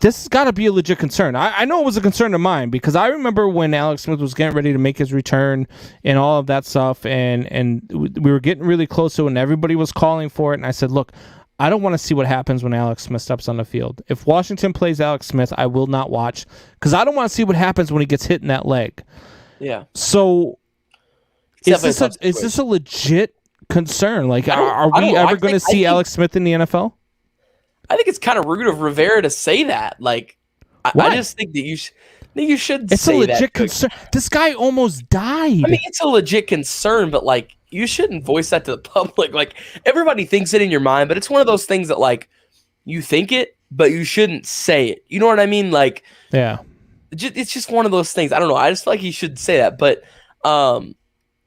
this has got to be a legit concern. I know it was a concern of mine, because I remember when Alex Smith was getting ready to make his return and all of that stuff, and we were getting really close to it, and everybody was calling for it, and I said, look, I don't want to see what happens when Alex Smith steps on the field. If Washington plays Alex Smith, I will not watch, because I don't want to see what happens when he gets hit in that leg. Yeah. So is this a legit concern? Like, are we ever going to see Alex Smith in the NFL? I think it's kind of rude of Rivera to say that. Like, I just think that you should it's say that. It's a legit concern. This guy almost died. I mean, it's a legit concern, but, like, you shouldn't voice that to the public. Like, everybody thinks it in your mind, but it's one of those things that, like, you think it, but you shouldn't say it. You know what I mean? Like, yeah, it's just one of those things. I don't know. I just feel like he should say that, but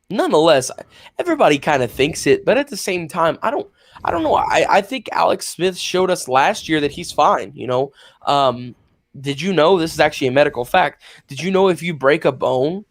nonetheless, everybody kind of thinks it. But at the same time, I don't know. I think Alex Smith showed us last year that he's fine. Did you know, this is actually a medical fact, did you know if you break a bone,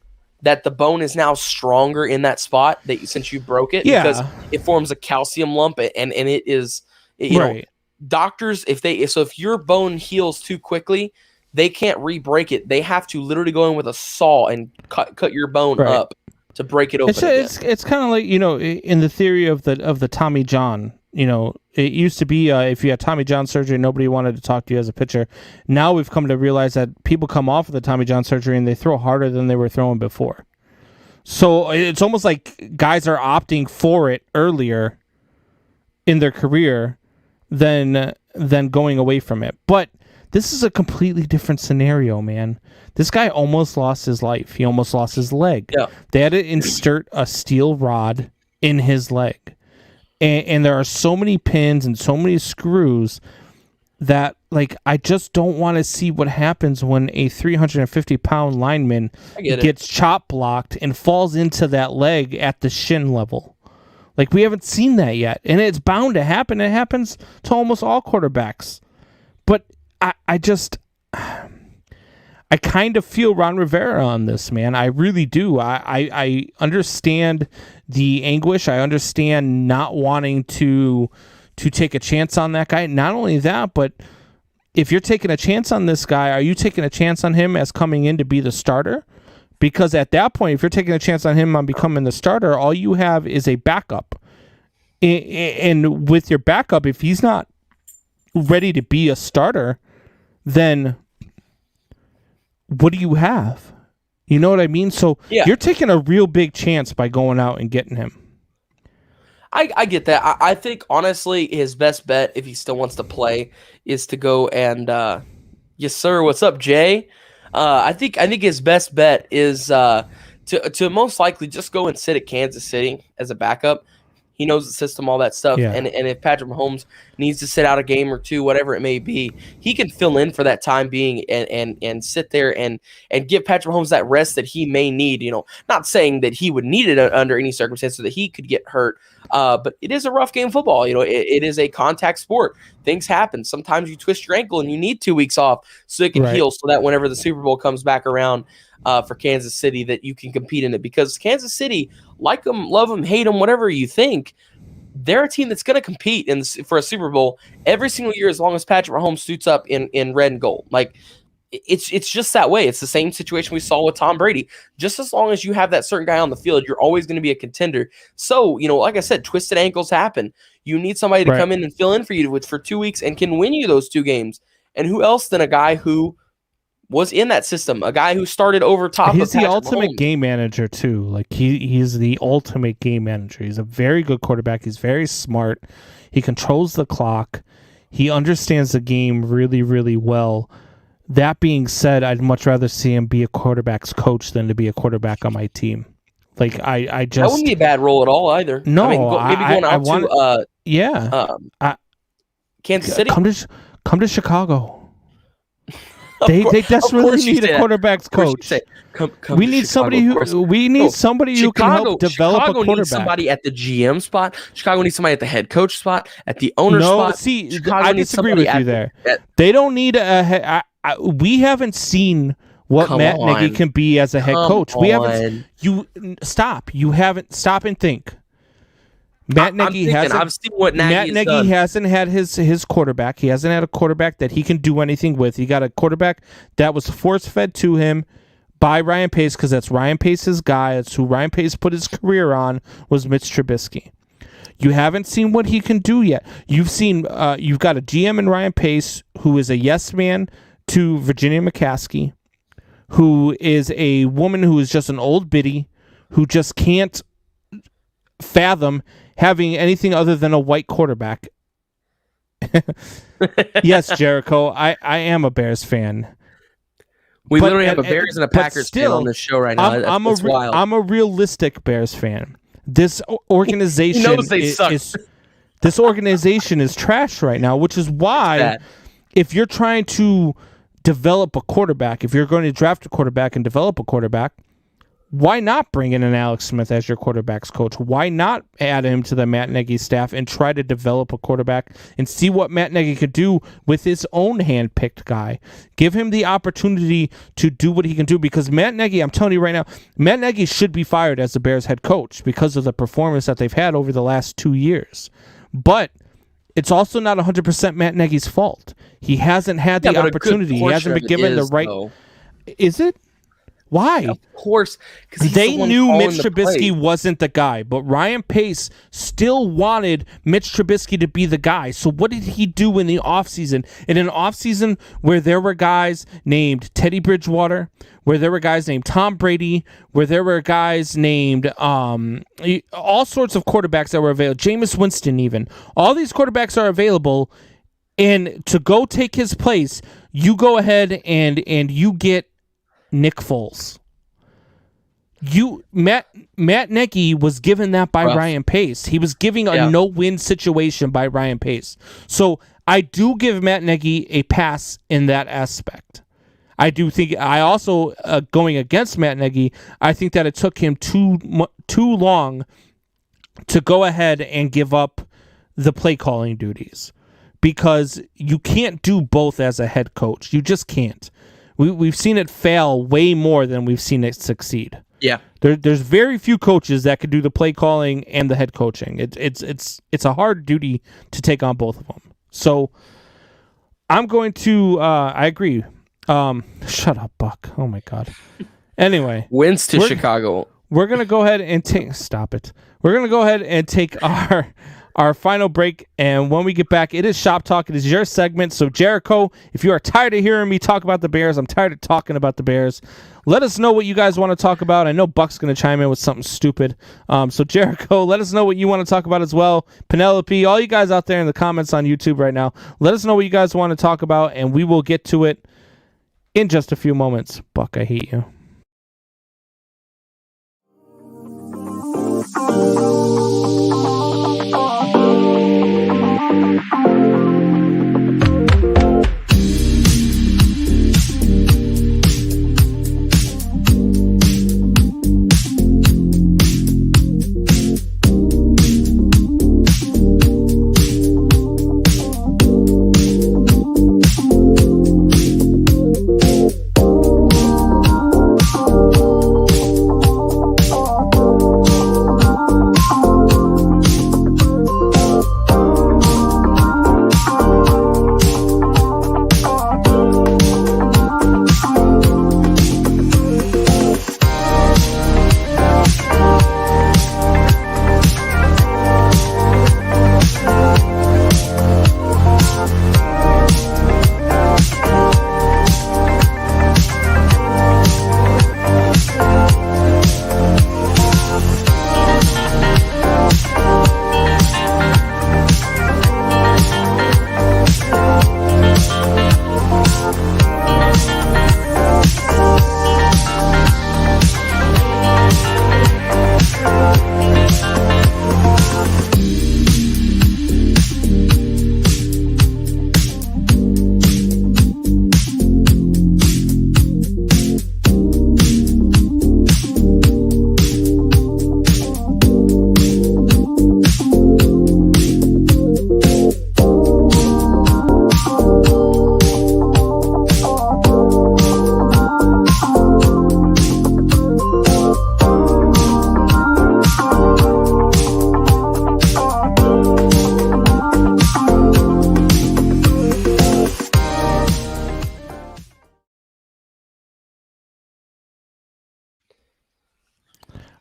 that the bone is now stronger in that spot since you broke it? Yeah. Because it forms a calcium lump, and it is, you know, doctors, if your bone heals too quickly, they can't re-break it. They have to literally go in with a saw and cut your bone up to break it open. It's kind of like, in the theory of the Tommy John. It used to be if you had Tommy John surgery, nobody wanted to talk to you as a pitcher. Now we've come to realize that people come off of the Tommy John surgery and they throw harder than they were throwing before. So it's almost like guys are opting for it earlier in their career than going away from it. But this is a completely different scenario, man. This guy almost lost his life. He almost lost his leg. Yeah. They had to insert a steel rod in his leg. And there are so many pins and so many screws that, like, I just don't want to see what happens when a 350-pound lineman gets chop blocked and falls into that leg at the shin level. Like, we haven't seen that yet. And it's bound to happen. It happens to almost all quarterbacks. But I kind of feel Ron Rivera on this, man. I really do. I understand the anguish. I understand not wanting to take a chance on that guy. Not only that, but if you're taking a chance on this guy, are you taking a chance on him as coming in to be the starter? Because at that point, if you're taking a chance on him on becoming the starter, all you have is a backup. And with your backup, if he's not ready to be a starter, then what do you have? You know what I mean? So you're taking a real big chance by going out and getting him. I get that. I think, honestly, his best bet, if he still wants to play, is to go and yes, sir. What's up, Jay? I think his best bet is to most likely just go and sit at Kansas City as a backup. He knows the system, all that stuff. Yeah. And if Patrick Mahomes needs to sit out a game or two, whatever it may be, he can fill in for that time being and sit there and give Patrick Mahomes that rest that he may need. Not saying that he would need it under any circumstance so that he could get hurt. But it is a rough game of football. It is a contact sport. Things happen. Sometimes you twist your ankle and you need 2 weeks off so it can heal, so that whenever the Super Bowl comes back around for Kansas City, that you can compete in it. Because Kansas City, like them, love them, hate them, whatever you think, they're a team that's going to compete for a Super Bowl every single year as long as Patrick Mahomes suits up in red and gold. Like, it's just that way. It's the same situation we saw with Tom Brady. Just as long as you have that certain guy on the field, you're always going to be a contender. So, like I said, twisted ankles happen. You need somebody to come in and fill in for you for 2 weeks and can win you those 2 games. And who else than a guy who was in that system, a guy who started over top of Patrick Mahomes. He's the ultimate game manager, too. Like, he's the ultimate game manager. He's a very good quarterback. He's very smart. He controls the clock. He understands the game really, really well. That being said, I'd much rather see him be a quarterback's coach than to be a quarterback on my team. Like, I just... That wouldn't be a bad role at all, either. No, maybe going out to Kansas City? Come to Chicago. They desperately need a quarterback's coach. We need somebody who can help develop a quarterback. Needs somebody at the GM spot. Chicago needs somebody at the head coach spot, at the owner spot. No, see, I disagree with you there. They don't need we haven't seen what Matt Nagy can be as a head coach. We haven't. Stop. You haven't. Stop and think. Matt Nagy hasn't had his quarterback. He hasn't had a quarterback that he can do anything with. He got a quarterback that was force-fed to him by Ryan Pace, because that's Ryan Pace's guy. That's who Ryan Pace put his career on, was Mitch Trubisky. You haven't seen what he can do yet. You've seen you've got a GM in Ryan Pace who is a yes man to Virginia McCaskey, who is a woman who is just an old biddy, who just can't fathom having anything other than a white quarterback. Yes, Jericho, I am a Bears fan. We literally have a Bears and a Packers fan on this show right now. I'm a realistic Bears fan. This organization this organization is trash right now, which is why if you're trying to develop a quarterback, if you're going to draft a quarterback and develop a quarterback, why not bring in an Alex Smith as your quarterback's coach? Why not add him to the Matt Nagy staff and try to develop a quarterback and see what Matt Nagy could do with his own hand-picked guy? Give him the opportunity to do what he can do, because Matt Nagy, I'm telling you right now, Matt Nagy should be fired as the Bears head coach because of the performance that they've had over the last 2 years. But it's also not 100% Matt Nagy's fault. He hasn't had the opportunity. He hasn't been given the right... Though. Is it? Why? Of course. They knew Mitch Trubisky wasn't the guy, but Ryan Pace still wanted Mitch Trubisky to be the guy. So what did he do in the offseason? In an offseason where there were guys named Teddy Bridgewater, where there were guys named Tom Brady, where there were guys named all sorts of quarterbacks that were available, Jameis Winston even. All these quarterbacks are available, and to go take his place, you go ahead and you get Nick Foles. Matt Nagy was given that by Ryan Pace. He was giving a no-win situation by Ryan Pace. So I do give Matt Nagy a pass in that aspect. I do think, I also, going against Matt Nagy, I think that it took him too long to go ahead and give up the play calling duties, because you can't do both as a head coach. You just can't. We've seen it fail way more than we've seen it succeed. Yeah, there's very few coaches that can do the play calling and the head coaching. It's a hard duty to take on both of them. So I'm going to I agree. Shut up, Buck. Oh my God. Anyway, wins to Chicago. We're gonna go ahead and stop it. We're gonna go ahead and take our final break, and when we get back, it is Shop Talk. It is your segment. So, Jericho, if you are tired of hearing me talk about the Bears, I'm tired of talking about the Bears. Let us know what you guys want to talk about. I know Buck's going to chime in with something stupid. So, Jericho, let us know what you want to talk about as well. Penelope, all you guys out there in the comments on YouTube right now, let us know what you guys want to talk about, and we will get to it in just a few moments. Buck, I hate you.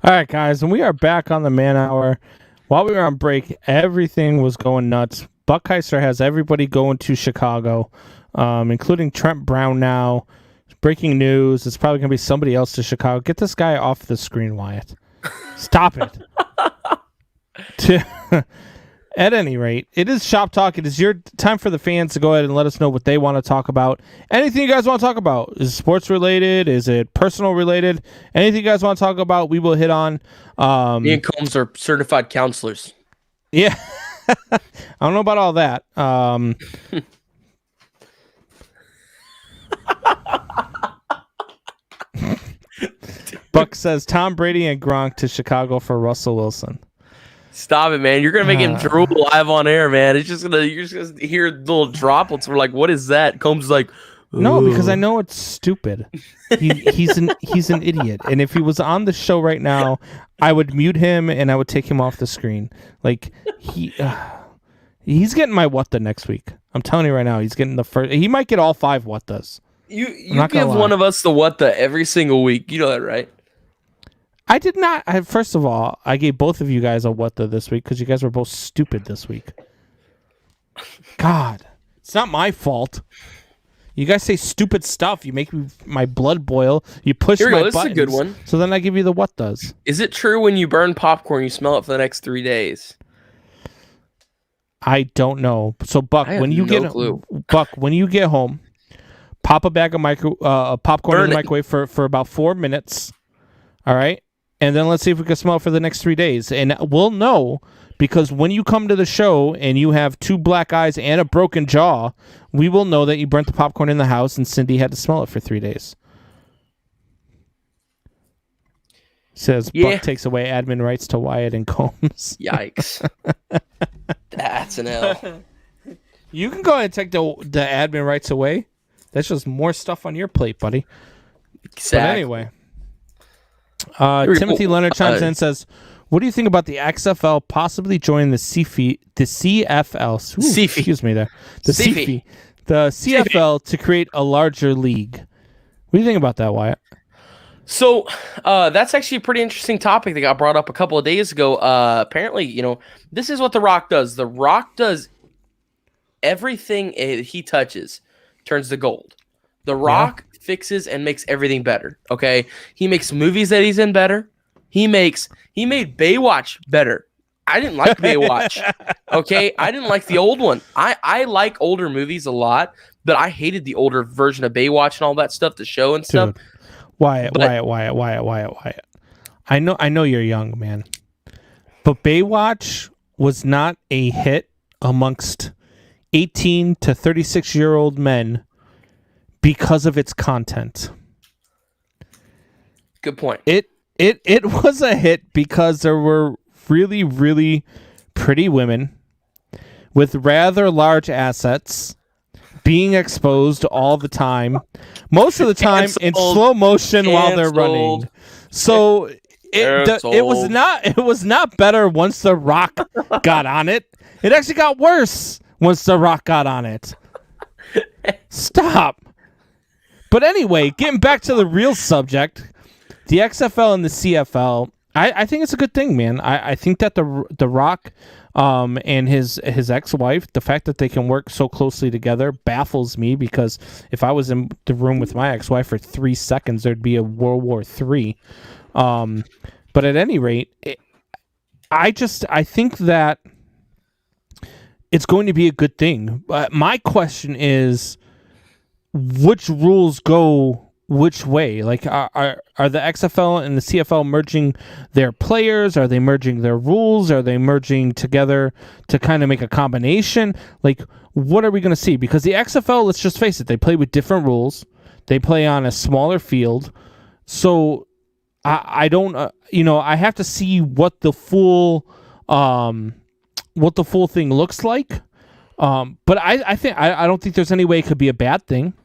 All right, guys, and we are back on the man hour. While we were on break, everything was going nuts. Buckheister has everybody going to Chicago, including Trent Brown now. Breaking news. It's probably going to be somebody else to Chicago. Get this guy off the screen, Wyatt. Stop it. At any rate, it is Shop Talk. It is your time for the fans to go ahead and let us know what they want to talk about. Anything you guys want to talk about. Is it sports related? Is it personal related? Anything you guys want to talk about, we will hit on. Me and Combs are certified counselors. Yeah. I don't know about all that. Buck says Tom Brady and Gronk to Chicago for Russell Wilson. Stop it, man. You're going to make him drool live on air, man. You're just going to hear little droplets. We're like, what is that? Combs is like, ooh. No, because I know it's stupid. He's an idiot. And if he was on the show right now, I would mute him and I would take him off the screen. Like, he's getting my what the next week. I'm telling you right now, he's getting the first. He might get all 5 what does. You give one of us the what the every single week. You know that, right? I did not. First of all, I gave both of you guys a what the this week because you guys were both stupid this week. God, it's not my fault. You guys say stupid stuff. You make my blood boil. You push my buttons. This is a good one. So then I give you the what does. Is it true when you burn popcorn, you smell it for the next 3 days? I don't know. So Buck, when you get home, pop a bag of popcorn in the microwave for about 4 minutes. All right. And then let's see if we can smell it for the next 3 days. And we'll know because when you come to the show and you have 2 black eyes and a broken jaw, we will know that you burnt the popcorn in the house and Cindy had to smell it for 3 days. Says Buck takes away admin rights to Wyatt and Combs. Yikes. That's an L. You can go ahead and take the admin rights away. That's just more stuff on your plate, buddy. Exactly. But anyway. Timothy Leonard chimes in and says, what do you think about the XFL possibly joining the CFL? Ooh, excuse me there. The CFL to create a larger league. What do you think about that, Wyatt? So that's actually a pretty interesting topic that got brought up a couple of days ago. Apparently, this is what The Rock does. The Rock does everything he touches turns to gold. The Rock fixes and makes everything better. Okay, he makes movies that he's in better. He made Baywatch better. I didn't like Baywatch. Okay, I didn't like the old one. I like older movies a lot, but I hated the older version of Baywatch and all that stuff, the show and stuff. Wyatt. I know you're young, man, but Baywatch was not a hit amongst 18 to 36-year-old men because of its content. Good point. It was a hit because there were really, really pretty women with rather large assets being exposed all the time, most of the time in slow motion while they're running. So it was not better once The Rock got on it. It actually got worse once The Rock got on it. Stop. But anyway, getting back to the real subject, the XFL and the CFL, I think it's a good thing, man. I think that the Rock and his ex-wife, the fact that they can work so closely together baffles me, because if I was in the room with my ex-wife for 3 seconds, there'd be a World War III. But at any rate, I think that it's going to be a good thing. My question is, which rules go which way? Like, are the XFL and the CFL merging their players? Are they merging their rules? Are they merging together to kind of make a combination? Like, what are we going to see? Because the XFL, let's just face it, they play with different rules. They play on a smaller field. So I don't, I have to see what the full thing looks like. But I don't think there's any way it could be a bad thing.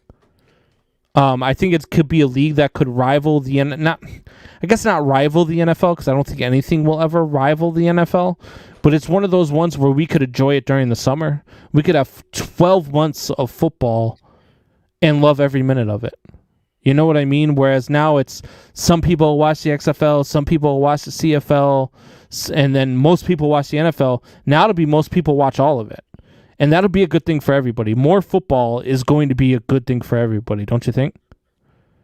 I think it could be a league that could rival not rival the NFL, because I don't think anything will ever rival the NFL. But it's one of those ones where we could enjoy it during the summer. We could have 12 months of football and love every minute of it. You know what I mean? Whereas now it's some people watch the XFL, some people watch the CFL, and then most people watch the NFL. Now it'll be most people watch all of it. And that'll be a good thing for everybody. More football is going to be a good thing for everybody, don't you think?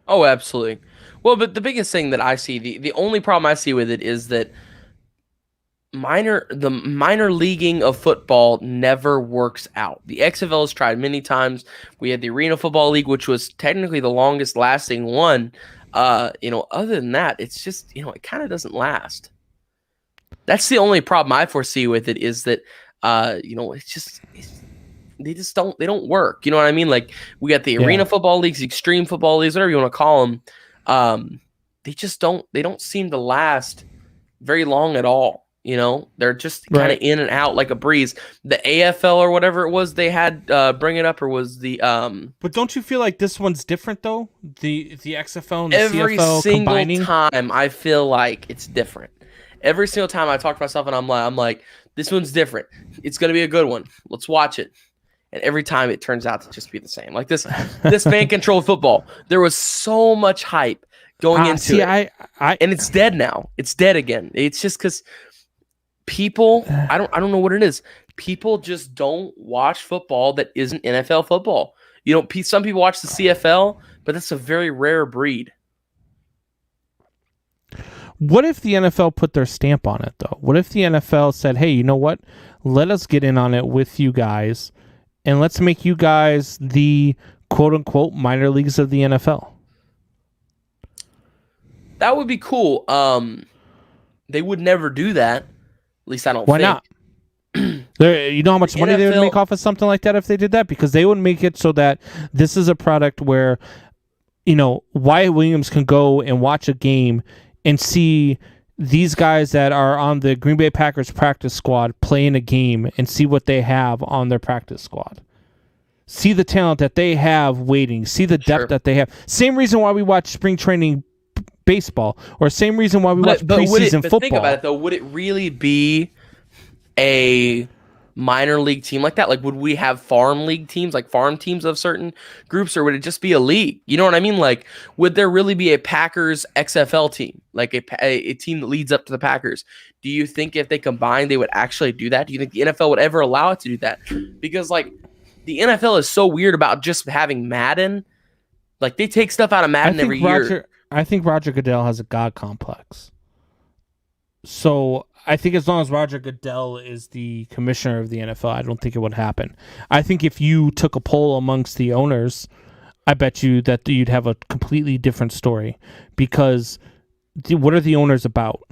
Oh, absolutely. Well, but the biggest thing that I see, the only problem I see with it is that the minor leaguing of football never works out. The XFL has tried many times. We had the Arena Football League, which was technically the longest lasting one. Other than that, it's just, it kind of doesn't last. That's the only problem I foresee with it, is that they don't work. You know what I mean? Like, we got the Arena Football Leagues, Extreme Football Leagues, whatever you want to call them. They don't seem to last very long at all. They're just kind of in and out like a breeze. The AFL or whatever it was they had bring it up, or was the But don't you feel like this one's different though? The XFL and the every CFL single combining? time I feel like it's different. Every single time I talk to myself and I'm like, this one's different. It's gonna be a good one. Let's watch it. And every time it turns out to just be the same. Like this fan controlled football. There was so much hype going into it. And it's dead now. It's dead again. It's just because people, I don't know what it is. People just don't watch football that isn't NFL football. Some people watch the CFL, but that's a very rare breed. What if the NFL put their stamp on it, though? What if the NFL said, hey, you know what? Let us get in on it with you guys, and let's make you guys the quote-unquote minor leagues of the NFL. That would be cool. They would never do that. At least I don't Why think. not? You know how much money they would make off of something like that if they did that? Because they would make it so that this is a product where, Wyatt Williams can go and watch a game and see these guys that are on the Green Bay Packers practice squad play in a game and see what they have on their practice squad. See the talent that they have waiting. See the depth that they have. Same reason why we watch spring training baseball, or same reason why we watch preseason football. Think about it, though. Would it really be a minor league team like that? Like, would we have farm league teams, like farm teams of certain groups, or would it just be a league? You know what I mean? Like, would there really be a Packers XFL team, like a team that leads up to the Packers? Do you think if they combined, they would actually do that? Do you think the NFL would ever allow it to do that? Because, like, the NFL is so weird about just having Madden. Like, they take stuff out of Madden every year. I think Roger Goodell has a God complex. So I think as long as Roger Goodell is the commissioner of the NFL, I don't think it would happen. I think if you took a poll amongst the owners, I bet you that you'd have a completely different story. Because what are the owners about?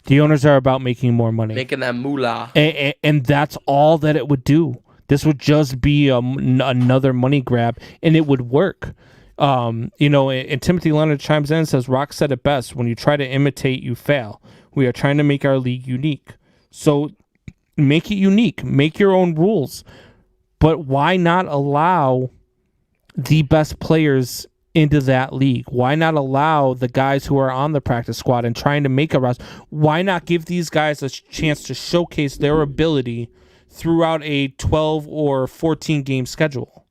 The owners are about making more money. Making that moolah. And that's all that it would do. This would just be another money grab, and it would work. And Timothy Leonard chimes in and says, Rock said it best, when you try to imitate, you fail. We are trying to make our league unique. So make it unique. Make your own rules. But why not allow the best players into that league? Why not allow the guys who are on the practice squad and trying to make a roster? Why not give these guys a chance to showcase their ability throughout a 12 or 14 game schedule,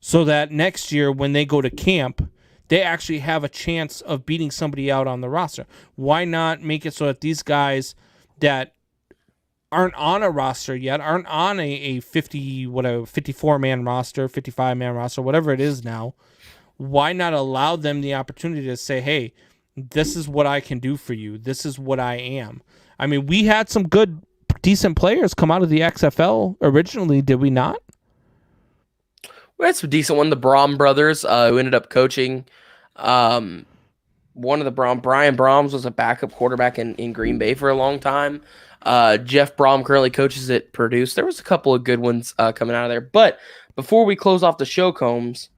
so that next year when they go to camp, they actually have a chance of beating somebody out on the roster? Why not make it so that these guys that aren't on a roster yet, aren't on a 54-man roster, 55-man roster, whatever it is now, why not allow them the opportunity to say, hey, this is what I can do for you. This is what I am. I mean, we had some good, decent players come out of the XFL originally, did we not? We had some decent one. The Brom brothers, who ended up coaching. One of the Brian Brahms was a backup quarterback in Green Bay for a long time. Jeff Brom currently coaches at Purdue. So there was a couple of good ones coming out of there. But before we close off the show, Combs,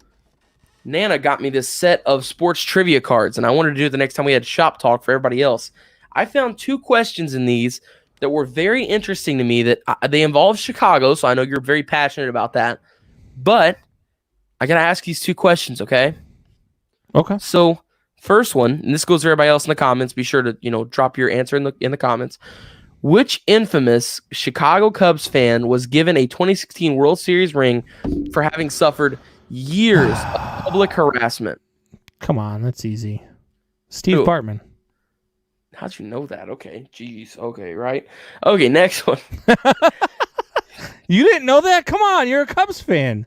Nana got me this set of sports trivia cards, and I wanted to do it the next time we had shop talk for everybody else. I found 2 questions in these that were very interesting to me. That they involve Chicago, so I know you're very passionate about that. But I got to ask these 2 questions, okay? Okay. So first one, and this goes to everybody else in the comments. Be sure to drop your answer in the comments. Which infamous Chicago Cubs fan was given a 2016 World Series ring for having suffered years of public harassment? Come on, that's easy. Steve Who? Bartman. How'd you know that? Okay, jeez. Okay, right. Okay, next one. You didn't know that? Come on, you're a Cubs fan.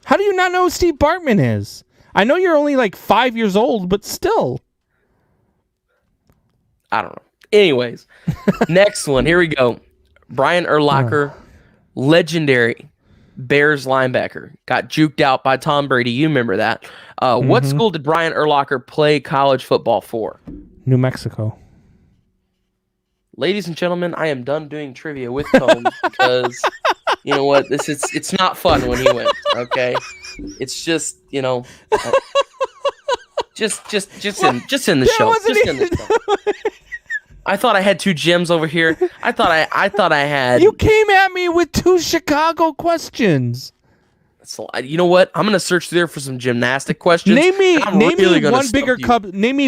How do you not know who Steve Bartman is? I know you're only like 5 years old, but still. I don't know. Anyways, next one. Here we go. Brian Urlacher, legendary Bears linebacker, got juked out by Tom Brady. You remember that. What school did Brian Urlacher play college football for? New Mexico. Ladies and gentlemen, I am done doing trivia with Combs because you know what? It's not fun when he wins. Okay, it's just just in the show. Just in the show. I thought I had 2 gems over here. I thought I had. You came at me with 2 Chicago questions. So, you know what? I'm gonna search there for some gymnastic questions. Name me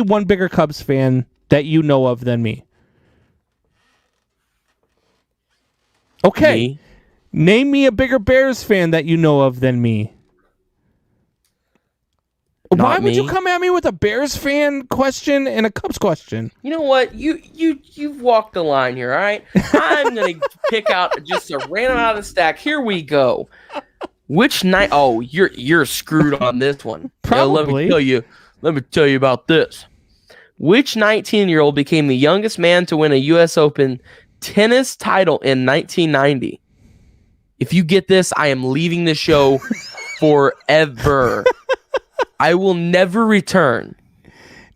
one bigger Cubs fan that you know of than me. Okay. Me? Name me a bigger Bears fan that you know of than me. Why would you come at me with a Bears fan question and a Cubs question? You know what? You've walked the line here, all right? I'm going to pick out just a random out of the stack. Here we go. Which night? Oh, you're screwed on this one. Probably. Let me tell you about this. Which 19-year-old became the youngest man to win a U.S. Open tennis title in 1990? If you get this, I am leaving the show forever. I will never return.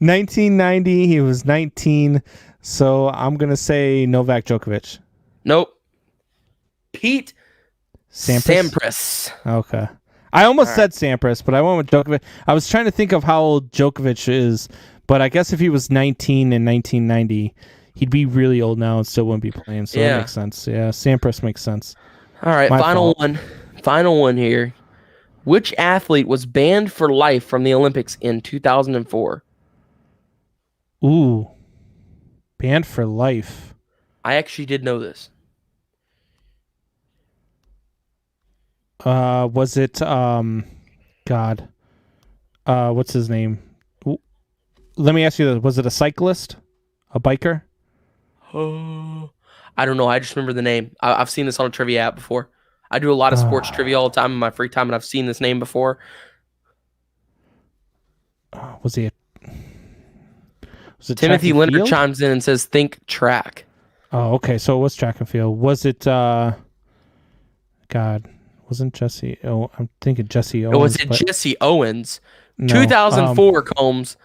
1990, he was 19, so I'm going to say Novak Djokovic. Nope. Pete Sampras. Okay. I almost said Sampras, but I went with Djokovic. I was trying to think of how old Djokovic is, but I guess if he was 19 in 1990, he'd be really old now and still wouldn't be playing, so that makes sense. Yeah, Sampras makes sense. All right, final one here. Which athlete was banned for life from the Olympics in 2004? Ooh. Banned for life. I actually did know this. Was it what's his name? Let me ask you this. Was it a cyclist? A biker? I don't know. I just remember the name. I've seen this on a trivia app before. I do a lot of sports trivia all the time in my free time, and I've seen this name before. Was it Timothy Leonard chimes in and says, think track. Oh, okay. So it was track and field. Was it, wasn't Jesse? Oh, I'm thinking Jesse Owens. Was it Jesse Owens? No, 2004, Combs.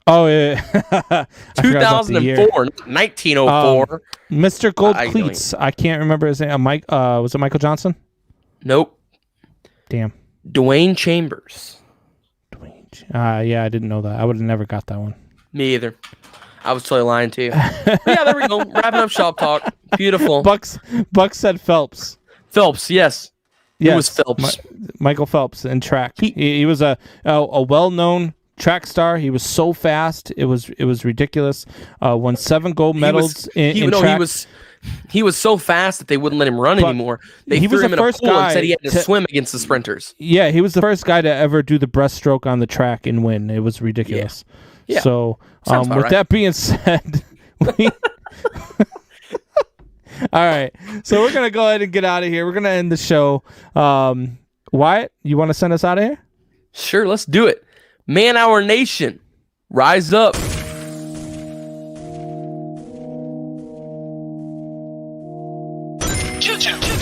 Oh, yeah. I forgot about the year. 2004, 1904. Mr. Gold Cleats. I can't remember his name. Mike. Was it Michael Johnson? Nope. Damn. Dwayne Chambers. Yeah, I didn't know that. I would have never got that one. Me either. I was totally lying to you. Yeah, there we go. Wrapping up shop talk. Beautiful. Bucks said Phelps. Phelps, yes. It was Phelps. Michael Phelps in track. He was a well-known track star. He was so fast. It was ridiculous. Won 7 gold medals in track. He was so fast that they wouldn't let him run anymore. They threw him in a pool and said he had to swim against the sprinters. Yeah, he was the first guy to ever do the breaststroke on the track and win. It was ridiculous. Yeah. So, with that being said, all right. So we're gonna go ahead and get out of here. We're gonna end the show. Wyatt, you want to send us out of here? Sure, let's do it. Man Hour Nation, rise up.